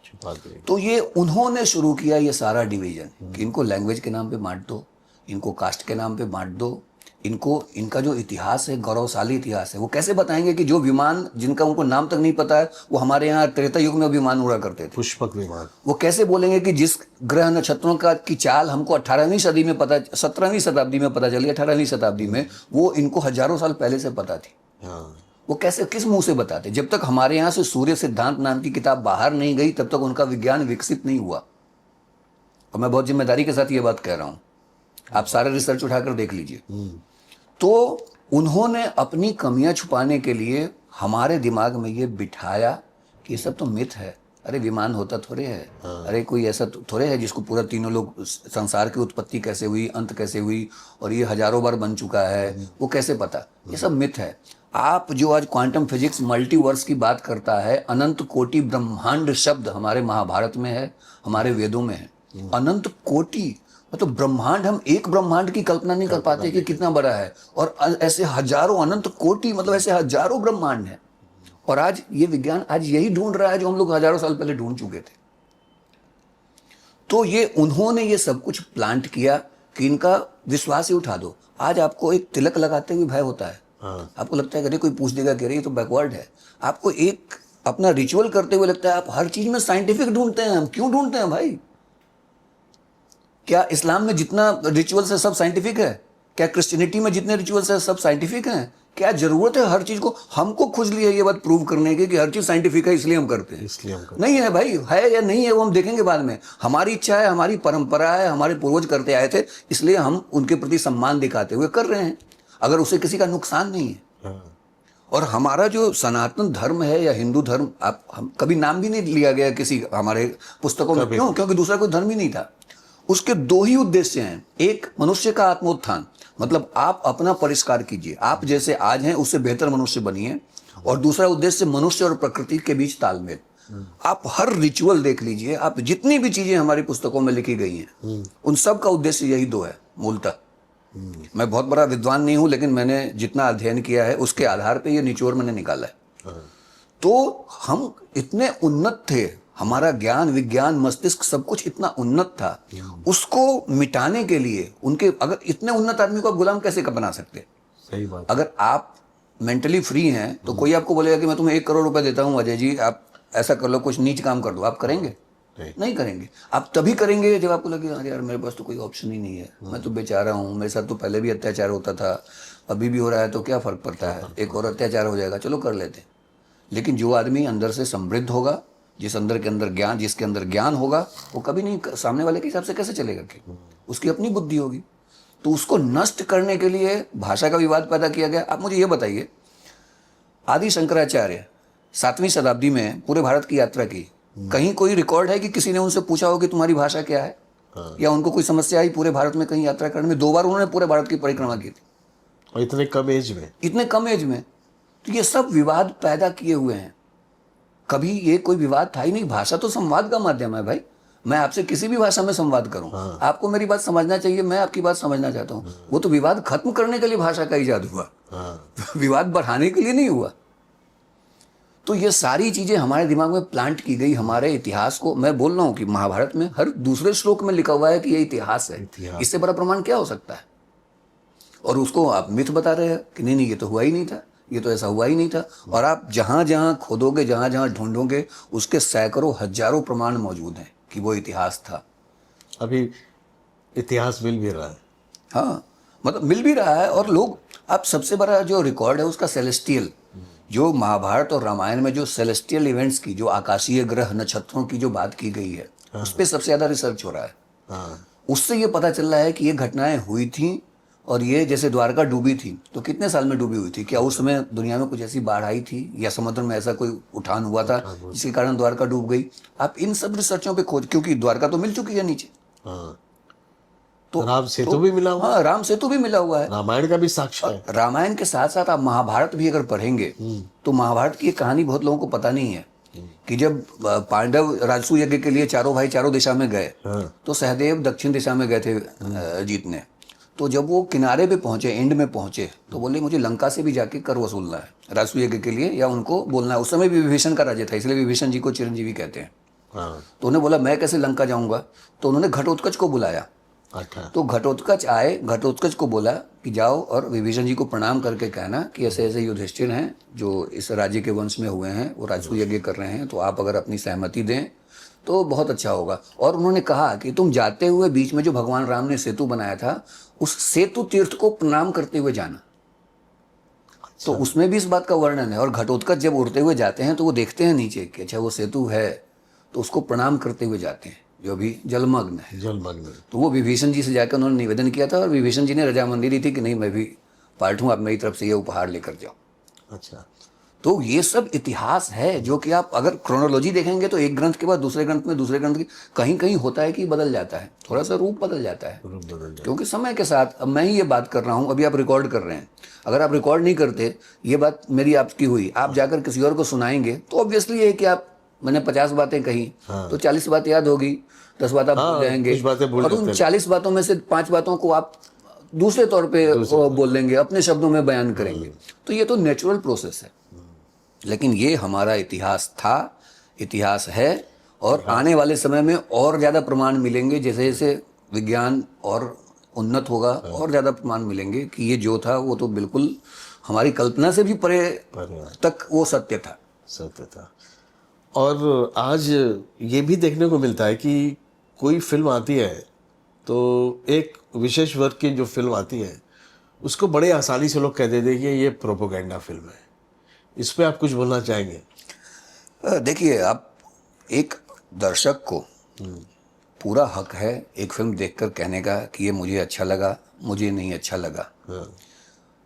तो ये उन्होंने शुरू किया ये सारा डिवीजन कि इनको लैंग्वेज के नाम पे बांट दो, इनको कास्ट के नाम पे बांट दो, इनका जो इतिहास है, गौरवशाली इतिहास है, वो कैसे बताएंगे कि जो विमान जिनका उनको नाम तक नहीं पता है वो हमारे यहाँ त्रेता युग में विमान उड़ा करते थे,
पुष्पक विमान।
वो कैसे बोलेंगे कि जिस ग्रह नक्षत्रों की चाल हमको 18वीं सदी में 17वीं शताब्दी में पता चली, 18वीं शताब्दी में, वो इनको हजारों साल पहले से पता थी।
हाँ।
वो कैसे, किस मुंह से बताते? जब तक हमारे यहाँ से सूर्य सिद्धांत नाम की किताब बाहर नहीं गई तब तक उनका विज्ञान विकसित नहीं हुआ। और मैं बहुत जिम्मेदारी के साथ ये बात कह रहा हूँ, आप सारे रिसर्च उठाकर देख लीजिए। तो उन्होंने अपनी कमियां छुपाने के लिए हमारे दिमाग में ये बिठाया कि ये सब तो मिथ है। अरे विमान होता थोड़े है, अरे कोई ऐसा थोड़े है जिसको पूरा तीनों लोग, संसार की उत्पत्ति कैसे हुई, अंत कैसे हुई, और ये हजारों बार बन चुका है, वो कैसे पता? ये सब मिथ है। आप जो आज क्वांटम फिजिक्स मल्टीवर्स की बात करता है, अनंत कोटि ब्रह्मांड शब्द हमारे महाभारत में है, हमारे वेदों में है। अनंत कोटि मतलब ब्रह्मांड, हम एक ब्रह्मांड की कल्पना नहीं कर पाते कि कितना बड़ा है, और ऐसे हजारों, अनंत कोटि मतलब ऐसे हजारों ब्रह्मांड है। और आज ये विज्ञान आज यही ढूंढ रहा है जो हम लोग हजारों साल पहले ढूंढ चुके थे। तो ये उन्होंने ये सब कुछ प्लांट किया कि इनका विश्वास ही उठा दो। आज आपको एक तिलक लगाते हुए भय होता है। आपको लगता है कि अरे कोई पूछ देगा कि अरे ये तो बैकवर्ड है। आपको एक अपना रिचुअल करते हुए लगता है आप हर चीज में साइंटिफिक ढूंढते हैं। हम क्यों ढूंढते हैं भाई? क्या इस्लाम में जितना रिचुअल्स है सब साइंटिफिक है? क्या क्रिश्चियनिटी में जितने रिचुअल्स है सब साइंटिफिक हैं? क्या जरूरत है हर चीज को? हमको खुजली है ये बात प्रूव करने की कि हर चीज साइंटिफिक है इसलिए हम करते हैं।
इसलिए हम करते
नहीं है भाई, है या नहीं है वो हम देखेंगे बाद में। हमारी इच्छा है, हमारी परंपरा है, हमारे पूर्वज करते आए थे, इसलिए हम उनके प्रति सम्मान दिखाते हुए कर रहे हैं, अगर उससे किसी का नुकसान नहीं है।
हाँ।
और हमारा जो सनातन धर्म है या हिंदू धर्म, हम कभी नाम भी नहीं लिया गया किसी हमारे पुस्तकों में। क्यों? क्योंकि दूसरा कोई धर्म ही नहीं था। उसके दो ही उद्देश्य हैं। एक, मनुष्य का आत्मोत्थान, मतलब आप अपना परिष्कार कीजिए, आप जैसे आज हैं उससे बेहतर मनुष्य बनिए। और दूसरा उद्देश्य, मनुष्य और प्रकृति के बीच तालमेल। आप हर रिचुअल देख लीजिए, आप जितनी भी चीजें हमारी पुस्तकों में लिखी गई हैं, उन सब का उद्देश्य यही दो है मूलतः। मैं बहुत बड़ा विद्वान नहीं हूं, लेकिन मैंने जितना अध्ययन किया है उसके आधार पे ये निचोड़ मैंने निकाला है। तो हम इतने उन्नत थे, हमारा ज्ञान, विज्ञान, मस्तिष्क सब कुछ इतना उन्नत था, उसको मिटाने के लिए उनके, अगर इतने उन्नत आदमी को आप गुलाम कैसे बना सकते?
सही बात।
अगर आप मेंटली फ्री हैं तो कोई आपको बोलेगा कि मैं तुम्हें 1 करोड़ रुपए देता हूं अजय जी, आप ऐसा कर लो, कुछ नीच काम कर दो, आप करेंगे? नहीं करेंगे। आप तभी करेंगे जब आपको लगे अरे यार मेरे पास तो कोई ऑप्शन ही नहीं है, मैं तो बेचारा हूँ, मेरे साथ तो पहले भी अत्याचार होता था, अभी भी हो रहा है, तो क्या फर्क पड़ता है, एक और अत्याचार हो जाएगा, चलो कर लेते हैं। लेकिन जो आदमी अंदर से समृद्ध होगा, जिसके अंदर ज्ञान होगा, वो कभी नहीं सामने वाले के हिसाब से कैसे चलेगा कि उसकी अपनी बुद्धि होगी। तो उसको नष्ट करने के लिए भाषा का विवाद पैदा किया गया। आप मुझे ये बताइए, आदि शंकराचार्य 7वीं शताब्दी में पूरे भारत की यात्रा की, कहीं कोई रिकॉर्ड है कि किसी ने उनसे पूछा हो कि तुम्हारी भाषा क्या है? या उनको कोई समस्या आई पूरे भारत में कहीं यात्रा करने में? 2 बार उन्होंने पूरे भारत की परिक्रमा की थी,
और इतने कम एज में।
तो ये सब विवाद पैदा किए हुए हैं। कभी ये कोई विवाद था ही नहीं। भाषा तो संवाद का माध्यम है भाई। मैं आपसे किसी भी भाषा में संवाद करूं, आपको मेरी बात समझना चाहिए, मैं आपकी बात समझना चाहता हूं। वो तो विवाद खत्म करने के लिए भाषा का इजाद हुआ, विवाद बढ़ाने के लिए नहीं हुआ। तो ये सारी चीजें हमारे दिमाग में प्लांट की गई। हमारे इतिहास को, मैं बोल रहा हूं कि महाभारत में हर दूसरे श्लोक में लिखा हुआ है कि ये इतिहास है। इससे बड़ा प्रमाण क्या हो सकता है? और उसको आप मिथ बता रहे हैं कि नहीं ये तो हुआ ही नहीं था, ये तो ऐसा हुआ ही नहीं था। और आप जहां जहां खोदोगे, जहां जहां ढूंढोगे, उसके सैकड़ों हजारों प्रमाण मौजूद हैं कि वो इतिहास था।
अभी इतिहास मिल भी रहा है।
हाँ, मतलब मिल भी रहा है। और लोग, आप सबसे बड़ा जो रिकॉर्ड है उसका सेलेस्टियल, जो महाभारत और रामायण में जो सेलेस्टियल इवेंट्स की, जो आकाशीय ग्रह नक्षत्रों की जो बात की गई है, उस पर सबसे ज्यादा रिसर्च हो रहा है। उससे ये पता चल रहा है कि ये घटनाएं हुई थी। और ये जैसे द्वारका डूबी थी तो कितने साल में डूबी हुई थी? क्या उस समय दुनिया में कुछ ऐसी बाढ़ आई थी, या समुद्र में ऐसा कोई उठान हुआ था जिसके कारण द्वारका डूब गई? आप इन सब रिसर्चों पे खोज, क्योंकि द्वारका तो मिल चुकी है नीचे।
तो राम सेतु भी मिला हुआ।
हाँ, राम सेतु भी मिला हुआ है,
रामायण का भी साक्ष्य है।
रामायण के साथ साथ आप महाभारत भी अगर पढ़ेंगे तो महाभारत की एक कहानी बहुत लोगों को पता नहीं है कि जब पांडव राजसूय यज्ञ के लिए चारों भाई चारों दिशा में गए, तो सहदेव दक्षिण दिशा में गए थे जीतने। तो जब वो किनारे पे पहुंचे, एंड में पहुंचे, तो बोले मुझे लंका से भी जाके कर वसूलना है राजसूय यज्ञ के लिए, या उनको बोलना है। उस समय भी विभीषण का राज्य था, इसलिए विभीषण जी को चिरंजीवी कहते हैं। तो उन्हें बोला मैं कैसे लंका जाऊंगा? तो उन्होंने घटोत्कच को बुलाया
अच्छा।
तो घटोत्कच आए, घटोत्कच को बोला कि जाओ और विभीषण जी को प्रणाम करके कहना कि ऐसे ऐसे युधिष्ठिर हैं जो इस राज्य के वंश में हुए हैं, वो राजसूय यज्ञ कर रहे हैं, तो आप अगर अपनी सहमति दें तो बहुत अच्छा होगा। और उन्होंने कहा कि तुम जाते हुए बीच में जो भगवान राम ने सेतु बनाया था, उस सेतु तीर्थ को प्रणाम करते हुए जाना। तो उसमें भी इस बात का वर्णन है। और घटोत्कच जब उड़ते हुए जाते हैं तो वो देखते हैं नीचे कि अच्छा वो सेतु है, तो उसको प्रणाम करते हुए जाते हैं, जो भी जलमग्न है।
जलमग्न।
तो वो विभीषण जी से जाकर उन्होंने निवेदन किया था और विभीषण जी ने रजामंदी दी थी कि नहीं, मैं भी पार्ट हूँ, आप मेरी तरफ से ये उपहार लेकर जाओ।
अच्छा।
तो ये सब इतिहास है जो कि आप अगर क्रोनोलॉजी देखेंगे तो एक ग्रंथ के बाद दूसरे ग्रंथ में, दूसरे ग्रंथ की कहीं कहीं होता है कि बदल जाता है, थोड़ा सा रूप बदल जाता है,
रूप बदल जाए।
क्योंकि समय के साथ। अब मैं ही ये बात कर रहा हूँ, अभी आप रिकॉर्ड कर रहे हैं, अगर आप रिकॉर्ड नहीं करते, ये बात मेरी आपकी हुई, आप जाकर किसी और को सुनाएंगे तो ऑब्वियसली ये है कि आप, मैंने 50 बातें कही तो 40 बात याद होगी, 10 बात आप भूल जाएंगे,
कुछ बातें भूल
और उन
जाते हैं।
40 बातों में से 5 बातों को आप दूसरे तौर पे बोल लेंगे, अपने शब्दों में बयान करेंगे। तो ये तो नेचुरल प्रोसेस है। लेकिन ये हमारा इतिहास था, इतिहास है, और आने वाले समय में और ज़्यादा प्रमाण मिलेंगे। जैसे जैसे विज्ञान और उन्नत होगा और ज़्यादा प्रमाण मिलेंगे कि ये जो था वो तो बिल्कुल हमारी कल्पना से भी परे तक वो सत्य था।
सत्य था। और आज ये भी देखने को मिलता है कि कोई फिल्म आती है तो एक विशेष वर्ग की जो फिल्म आती है उसको बड़े आसानी से लोग कह देते हैं कि ये प्रोपोगेंडा फिल्म है। इस पे आप कुछ बोलना चाहेंगे?
देखिए, आप एक दर्शक को पूरा हक है एक फिल्म देखकर कहने का कि ये मुझे अच्छा लगा, मुझे नहीं अच्छा लगा।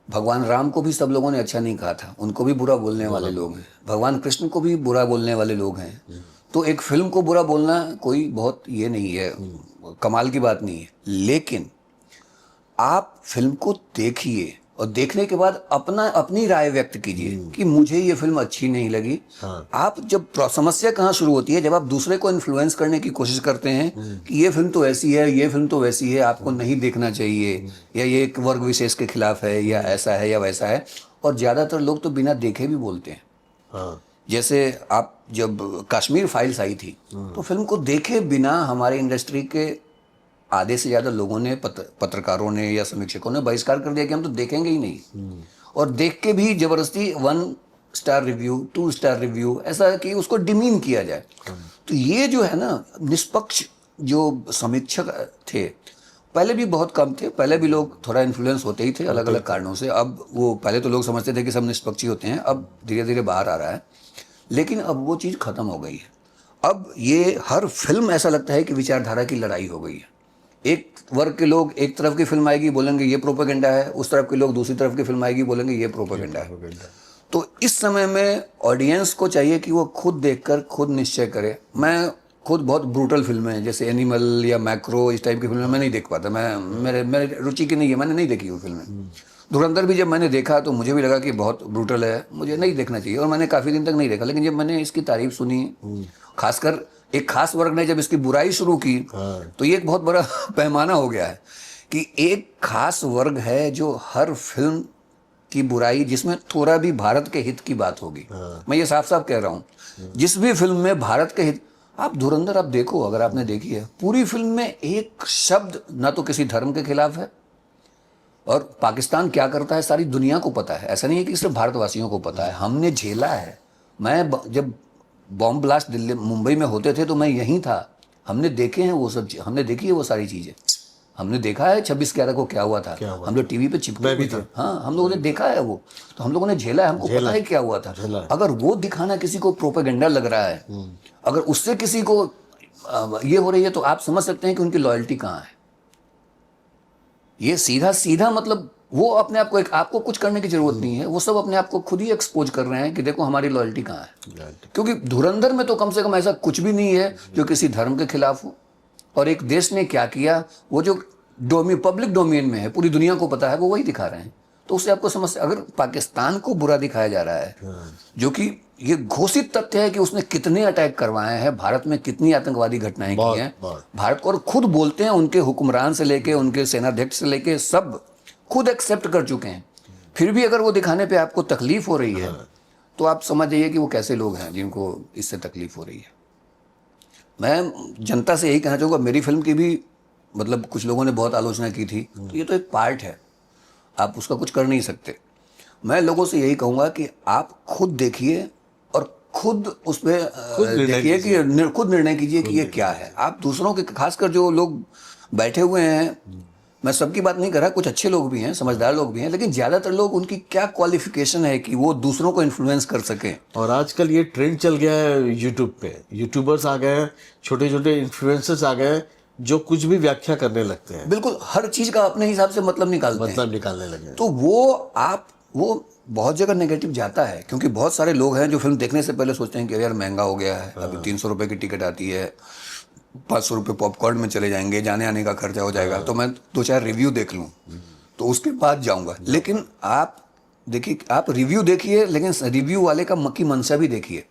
भगवान राम को भी सब लोगों ने अच्छा नहीं कहा था, उनको भी बुरा बोलने वाले लोग हैं। भगवान कृष्ण को भी बुरा बोलने वाले लोग हैं। तो एक फिल्म को बुरा बोलना कोई बहुत ये नहीं है, कमाल की बात नहीं है। लेकिन आप फिल्म को देखिए और देखने के बाद अपनी राय व्यक्त कीजिए कि मुझे ये फिल्म अच्छी नहीं लगी। आप जब समस्या कहाँ शुरू होती है, जब आप दूसरे को इन्फ्लुएंस करने की कोशिश करते हैं कि ये फिल्म तो ऐसी है, ये फिल्म तो वैसी है, आपको नहीं देखना चाहिए, या ये एक वर्ग विशेष के खिलाफ है, या ऐसा है या वैसा है। और ज़्यादातर लोग तो बिना देखे भी बोलते हैं। जैसे आप जब कश्मीर फाइल्स आई थी तो फिल्म को देखे बिना हमारे इंडस्ट्री के आधे से ज़्यादा लोगों ने, पत्रकारों ने या समीक्षकों ने बहिष्कार कर दिया कि हम तो देखेंगे ही नहीं। और देख के भी जबरदस्ती 1 स्टार रिव्यू, 2 स्टार रिव्यू, ऐसा कि उसको डिमीन किया जाए। तो ये जो है ना, निष्पक्ष जो समीक्षक थे पहले भी बहुत कम थे, पहले भी लोग थोड़ा इन्फ्लुएंस होते ही थे अलग अलग कारणों से। अब वो, पहले तो लोग समझते थे कि सब निष्पक्ष ही होते हैं, अब धीरे धीरे बाहर आ रहा है। लेकिन अब वो चीज़ खत्म हो गई है। अब ये हर फिल्म ऐसा लगता है कि विचारधारा की लड़ाई हो गई है। एक वर्ग के लोग एक तरफ की फिल्म आएगी बोलेंगे ये प्रोपेगेंडा है, उस तरफ के लोग दूसरी तरफ की फिल्म आएगी बोलेंगे ये प्रोपेगेंडा है। तो इस समय में ऑडियंस को चाहिए कि वो खुद देखकर खुद निश्चय करे। मैं खुद बहुत ब्रूटल फिल्में जैसे एनिमल या मैक्रो, इस टाइप की फिल्में मैं नहीं देख पाता, मेरे रुचि की नहीं है, मैंने नहीं देखी वो फिल्में। धुरंधर भी जब मैंने देखा तो मुझे भी लगा कि बहुत ब्रूटल है, मुझे नहीं देखना चाहिए, और मैंने काफ़ी दिन तक नहीं देखा। लेकिन जब मैंने इसकी तारीफ सुनी, खासकर एक खास वर्ग ने जब इसकी बुराई शुरू की, तो ये एक बहुत बड़ा पैमाना हो गया है कि एक खास वर्ग है जो हर फिल्म की बुराई, जिसमें थोड़ा भी भारत के हित की बात होगी, मैं ये साफ साफ कह रहा हूँ, जिस भी फिल्म में भारत के हित, आप धुरंधर आप देखो, अगर आपने देखी है, पूरी फिल्म में एक शब्द ना तो किसी धर्म के खिलाफ है, और पाकिस्तान क्या करता है सारी दुनिया को पता है। ऐसा नहीं है कि सिर्फ भारतवासियों को पता है, हमने झेला है। मैं जब बॉम्ब ब्लास्ट दिल्ली मुंबई में होते थे तो मैं यहीं था, हमने देखे हैं वो सब, हमने देखी है वो सारी चीज़ें, हमने देखा है 26/11 को क्या हुआ था, हम लोग टीवी पे चिपके हुए थे। हाँ, हम लोगों ने देखा है वो, तो हम लोगों ने झेला है, हमको पता है क्या हुआ था। अगर वो दिखाना किसी को प्रोपेगेंडा लग रहा है, अगर उससे किसी को ये हो रही है, तो आप समझ सकते हैं कि उनकी लॉयल्टी कहाँ है। ये सीधा सीधा मतलब वो अपने आप को, एक आपको कुछ करने की जरूरत नहीं है, वो सब अपने आप को खुद ही एक्सपोज कर रहे हैं कि देखो हमारी लॉयल्टी कहाँ है। क्योंकि धुरंधर में तो कम से कम ऐसा कुछ भी नहीं है जो किसी धर्म के खिलाफ हो, और एक देश ने क्या किया, वो जो पब्लिक डोमेन में है, पूरी दुनिया को पता है, वो वही दिखा रहे हैं। तो उससे आपको समझ, अगर पाकिस्तान को बुरा दिखाया जा रहा है, जो कि ये घोषित तथ्य है कि उसने कितने अटैक करवाए हैं, भारत में कितनी आतंकवादी घटनाएं की हैं, भारत को, और खुद बोलते हैं, उनके हुक्मरान से लेके उनके सेनाध्यक्ष से लेके सब खुद एक्सेप्ट कर चुके हैं, फिर भी अगर वो दिखाने पे आपको तकलीफ हो रही है, तो आप समझ जाइए कि वो कैसे लोग हैं जिनको इससे तकलीफ हो रही है। मैं जनता से यही कहना चाहूँगा, मेरी फिल्म की भी मतलब कुछ लोगों ने बहुत आलोचना की थी, तो ये तो एक पार्ट है, आप उसका कुछ कर नहीं सकते। मैं लोगों से यही कहूँगा कि आप खुद देखिए और खुद उस पर देखिए कि खुद निर्णय कीजिए कि ये क्या है। आप दूसरों के, खासकर जो लोग बैठे हुए हैं, मैं सबकी बात नहीं कर रहा, कुछ अच्छे लोग भी हैं, समझदार लोग भी हैं, लेकिन ज़्यादातर लोग, उनकी क्या क्वालिफिकेशन है कि वो दूसरों को इन्फ्लुएंस कर सकें।
और आजकल ये ट्रेंड चल गया है यूट्यूब पे, यूट्यूबर्स आ गए हैं, छोटे छोटे इन्फ्लुएंसर्स आ गए हैं जो कुछ भी व्याख्या करने लगते हैं,
बिल्कुल हर चीज़ का अपने हिसाब से मतलब निकालते हैं,
मतलब निकालने लगे हैं।
तो वो बहुत जगह नेगेटिव जाता है, क्योंकि बहुत सारे लोग हैं जो फिल्म देखने से पहले सोचते हैं कि यार महंगा हो गया है, अभी 300 रुपये की टिकट आती है, 500 रुपये पॉपकॉर्न में चले जाएंगे, जाने आने का खर्चा हो जाएगा, तो मैं 2-4 रिव्यू देख लूँ तो उसके बाद जाऊँगा। लेकिन आप देखिए, आप रिव्यू देखिए, लेकिन रिव्यू वाले का की मंशा भी देखिए,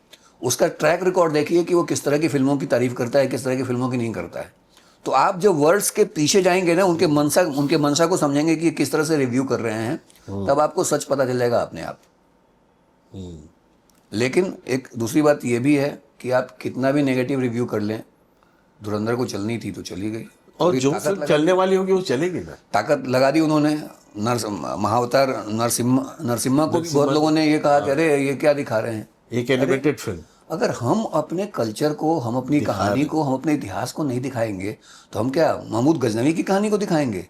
उसका ट्रैक रिकॉर्ड देखिए कि वो किस तरह की फिल्मों की तारीफ करता है, किस तरह की फिल्मों की नहीं करता है। तो आप जो वर्ड्स के पीछे जाएंगे ना, उनके मंशा को समझेंगे कि किस तरह से रिव्यू कर रहे हैं, तब आपको सच पता चलेगा अपने आप। लेकिन एक दूसरी बात ये भी है कि आप कितना भी नेगेटिव रिव्यू कर लें, धुरंधर को चलनी थी तो चली गई,
और जो फिल्म चलने वाली होगी वो चलेगी ना,
ताकत लगा दी उन्होंने। महाअवतार नरसिम्हा को भी बहुत लोगों ने ये कहा कि अरे ये क्या दिखा रहे हैं,
एक एनिमेटेड फिल्म।
अगर हम अपने कल्चर को, हम अपनी कहानी को, हम अपने इतिहास को नहीं दिखाएंगे तो हम क्या महमूद गजनवी की कहानी को दिखाएंगे?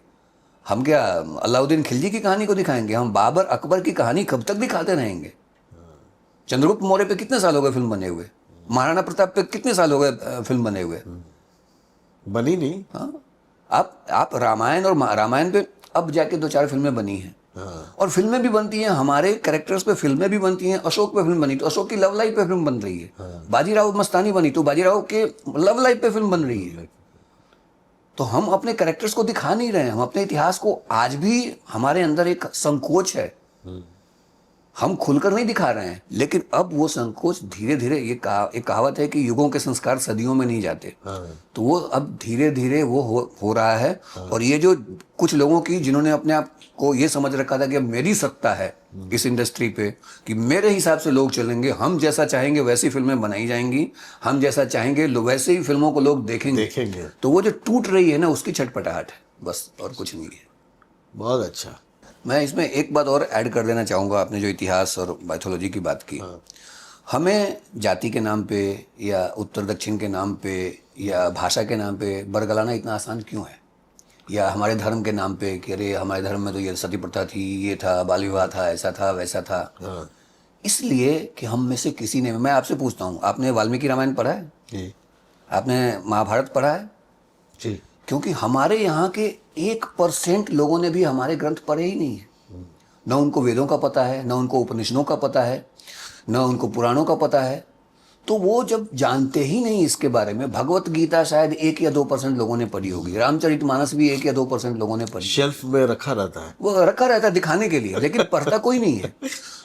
हम क्या अलाउद्दीन खिलजी की कहानी को दिखाएंगे? हम बाबर अकबर की कहानी कब तक दिखाते रहेंगे? चंद्रगुप्त मौर्य पे कितने साल हो गए फिल्म बने हुए? महाराणा प्रताप पे कितने साल हो गए फिल्म बने हुए?
बनी नहीं।
हाँ, आप रामायण पे अब जाके 2-4 फिल्में बनी हैं। और फिल्में भी बनती हैं, हमारे कैरेक्टर्स पे फिल्में भी बनती हैं। अशोक पे फिल्म बनी तो अशोक की लव लाइफ पे फिल्म बन रही है। बाजीराव मस्तानी बनी तो बाजीराव के लव लाइफ पे फिल्म बन रही है। तो हम अपने कैरेक्टर्स को दिखा नहीं रहे हैं, हम अपने इतिहास को, आज भी हमारे अंदर एक संकोच है, हम खुलकर नहीं दिखा रहे हैं। लेकिन अब वो संकोच धीरे धीरे, एक कहावत है कि युगों के संस्कार सदियों में नहीं जाते, तो वो अब धीरे धीरे वो हो रहा है। और ये जो कुछ लोगों की, जिन्होंने अपने आप को ये समझ रखा था कि अब मेरी सत्ता है इस इंडस्ट्री पे, कि मेरे हिसाब से लोग चलेंगे, हम जैसा चाहेंगे वैसी फिल्में बनाई जाएंगी, हम जैसा चाहेंगे वैसे ही फिल्मों को लोग देखेंगे। तो वो जो टूट रही है ना, उसकी छटपटाहट है बस, और कुछ नहीं है।
बहुत अच्छा।
मैं इसमें एक बात और ऐड कर देना चाहूँगा। आपने जो इतिहास और माइथोलॉजी की बात की, हमें जाति के नाम पे या उत्तर दक्षिण के नाम पे या भाषा के नाम पे बरगलाना इतना आसान क्यों है? या हमारे धर्म के नाम पे कि अरे हमारे धर्म में तो ये सती प्रथा थी, ये था, बाल विवाह था, ऐसा था, वैसा था। इसलिए कि हम में से किसी ने, मैं आपसे पूछता हूँ, आपने वाल्मीकि रामायण पढ़ा है जी? आपने महाभारत पढ़ा है जी? क्योंकि हमारे यहाँ के 1% लोगों ने भी हमारे ग्रंथ पढ़े ही नहीं है। न उनको वेदों का पता है, न उनको उपनिषदों का पता है, न उनको पुराणों का पता है। तो वो जब जानते ही नहीं इसके बारे में, भगवत गीता शायद 1 या 2% लोगों ने पढ़ी होगी, रामचरितमानस भी 1 या 2% लोगों ने पढ़ी,
शेल्फ में रखा रहता है,
वो रखा रहता है दिखाने के लिए, लेकिन पढ़ता कोई नहीं है।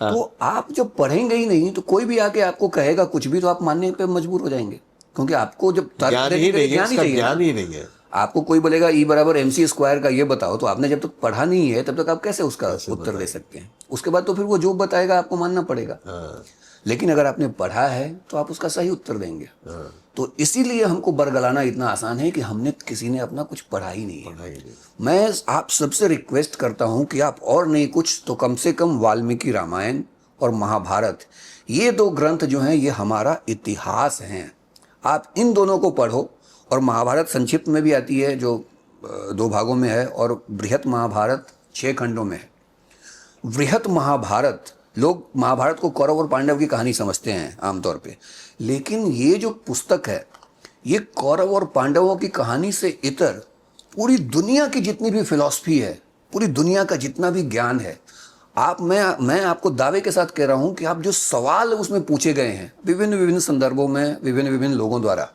तो आप जब पढ़ेंगे ही नहीं, तो कोई भी आके आपको कहेगा कुछ भी, तो आप मानने पे मजबूर हो जाएंगे, क्योंकि आपको जब
ज्ञान ही नहीं है।
आपको कोई बोलेगा E = MC² का ये बताओ, तो आपने जब तक पढ़ा नहीं है तब तक आप कैसे उसका उत्तर दे सकते हैं? उसके बाद तो फिर वो जो बताएगा आपको मानना पड़ेगा। लेकिन अगर आपने पढ़ा है तो आप उसका सही उत्तर देंगे। तो इसीलिए हमको बरगलाना इतना आसान है कि हमने, किसी ने अपना कुछ पढ़ा ही नहीं है। मैं आप सबसे रिक्वेस्ट करता हूं कि आप और नहीं कुछ तो कम से कम वाल्मीकि रामायण और महाभारत, ये 2 ग्रंथ जो हैं ये हमारा इतिहास हैं। आप इन दोनों को पढ़ो। और महाभारत संक्षिप्त में भी आती है, जो 2 भागों में है, और बृहत महाभारत 6 खंडों में है। बृहत महाभारत, लोग महाभारत को कौरव और पांडव की कहानी समझते हैं आमतौर पे, लेकिन ये जो पुस्तक है ये कौरव और पांडवों की कहानी से इतर पूरी दुनिया की जितनी भी फिलॉसफी है, पूरी दुनिया का जितना भी ज्ञान है, मैं आपको दावे के साथ कह रहा हूं कि आप जो सवाल उसमें पूछे गए हैं विभिन्न विभिन्न संदर्भों में, विभिन्न विभिन्न लोगों द्वारा,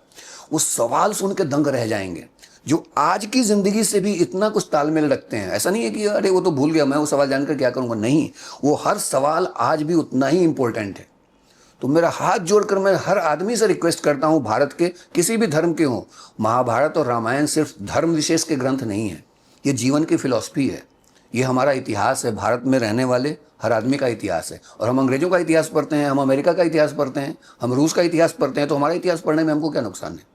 वो सवाल सुन के दंग रह जाएंगे, जो आज की जिंदगी से भी इतना कुछ तालमेल रखते हैं। ऐसा नहीं है कि अरे वो तो भूल गया, मैं वो सवाल जानकर क्या करूंगा, नहीं, वो हर सवाल आज भी उतना ही इंपॉर्टेंट है। तो मेरा हाथ जोड़कर मैं हर आदमी से रिक्वेस्ट करता हूं, भारत के किसी भी धर्म के हों, महाभारत और रामायण सिर्फ धर्म विशेष के ग्रंथ नहीं है, ये जीवन की फिलॉसफी है, ये हमारा इतिहास है, भारत में रहने वाले हर आदमी का इतिहास है। और हम अंग्रेजों का इतिहास पढ़ते हैं, हम अमेरिका का इतिहास पढ़ते हैं, हम रूस का इतिहास पढ़ते हैं, तो हमारा इतिहास पढ़ने में हमको क्या नुकसान है?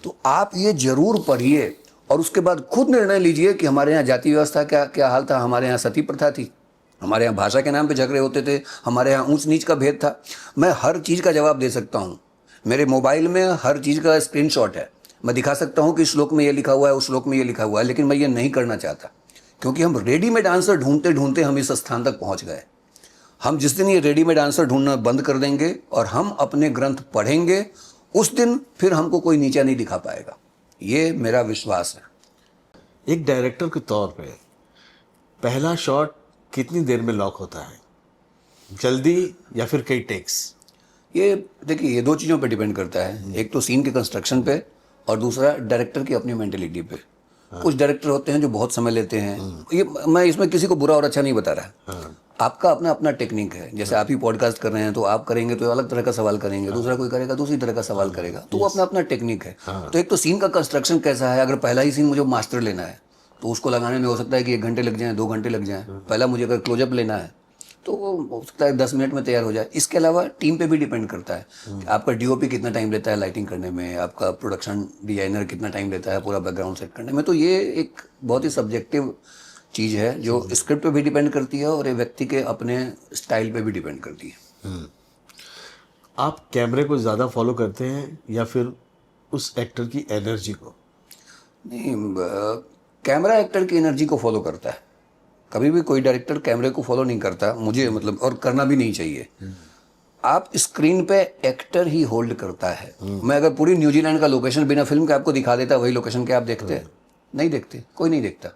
तो आप ये जरूर पढ़िए और उसके बाद खुद निर्णय लीजिए कि हमारे यहाँ जाति व्यवस्था क्या क्या हाल था, हमारे यहाँ सती प्रथा थी, हमारे यहाँ भाषा के नाम पे झगड़े होते थे, हमारे यहाँ ऊंच नीच का भेद था। मैं हर चीज़ का जवाब दे सकता हूँ, मेरे मोबाइल में हर चीज़ का स्क्रीनशॉट है, मैं दिखा सकता हूँ कि इस श्लोक में ये लिखा हुआ है, उस श्लोक में ये लिखा हुआ है, लेकिन मैं ये नहीं करना चाहता, क्योंकि हम रेडीमेड आंसर ढूंढते ढूंढते हम इस स्थान तक पहुँच गए। हम जिस दिन ये रेडीमेड आंसर ढूंढना बंद कर देंगे और हम अपने ग्रंथ पढ़ेंगे, उस दिन फिर हमको कोई नीचा नहीं दिखा पाएगा। ये मेरा विश्वास है।
एक डायरेक्टर के तौर पे पहला शॉट कितनी देर में लॉक होता है, जल्दी या फिर कई टेक्स?
ये देखिए, ये दो चीज़ों पे डिपेंड करता है, एक तो सीन के कंस्ट्रक्शन पे और दूसरा डायरेक्टर की अपनी मेंटेलिटी पे। कुछ डायरेक्टर होते हैं जो बहुत समय लेते हैं, ये मैं इसमें किसी को बुरा और अच्छा नहीं बता रहा, आपका अपना अपना टेक्निक है। जैसे आप ही पॉडकास्ट कर रहे हैं तो आप करेंगे तो अलग तरह का सवाल करेंगे, दूसरा कोई करेगा दूसरी तरह का सवाल करेगा, तो वो अपना अपना टेक्निक है। तो एक तो सीन का कंस्ट्रक्शन कैसा है, अगर पहला ही सीन मुझे मास्टर लेना है तो उसको लगाने में हो सकता है कि 1 घंटे लग जाए, 2 घंटे लग जाए। पहला मुझे अगर क्लोजअप लेना है तो वो हो सकता है 10 मिनट में तैयार हो जाए। इसके अलावा टीम पे भी डिपेंड करता है कि आपका डीओपी कितना टाइम लेता है लाइटिंग करने में, आपका प्रोडक्शन डिजाइनर कितना टाइम लेता है पूरा बैकग्राउंड सेट करने में। तो ये एक बहुत ही सब्जेक्टिव चीज़ है जो स्क्रिप्ट पे भी डिपेंड करती है और ये व्यक्ति के अपने स्टाइल पे भी डिपेंड करती है।
आप कैमरे को ज़्यादा फॉलो करते हैं या फिर उस एक्टर की एनर्जी को?
नहीं, कैमरा एक्टर की एनर्जी को फॉलो करता है। कभी भी कोई डायरेक्टर कैमरे को फॉलो नहीं करता, मुझे मतलब, और करना भी नहीं चाहिए। आप स्क्रीन पे एक्टर ही होल्ड करता है। मैं अगर पूरी न्यूजीलैंड का लोकेशन बिना फिल्म के आपको दिखा देता, वही लोकेशन के आप देखते हैं? नहीं देखते, कोई नहीं देखता।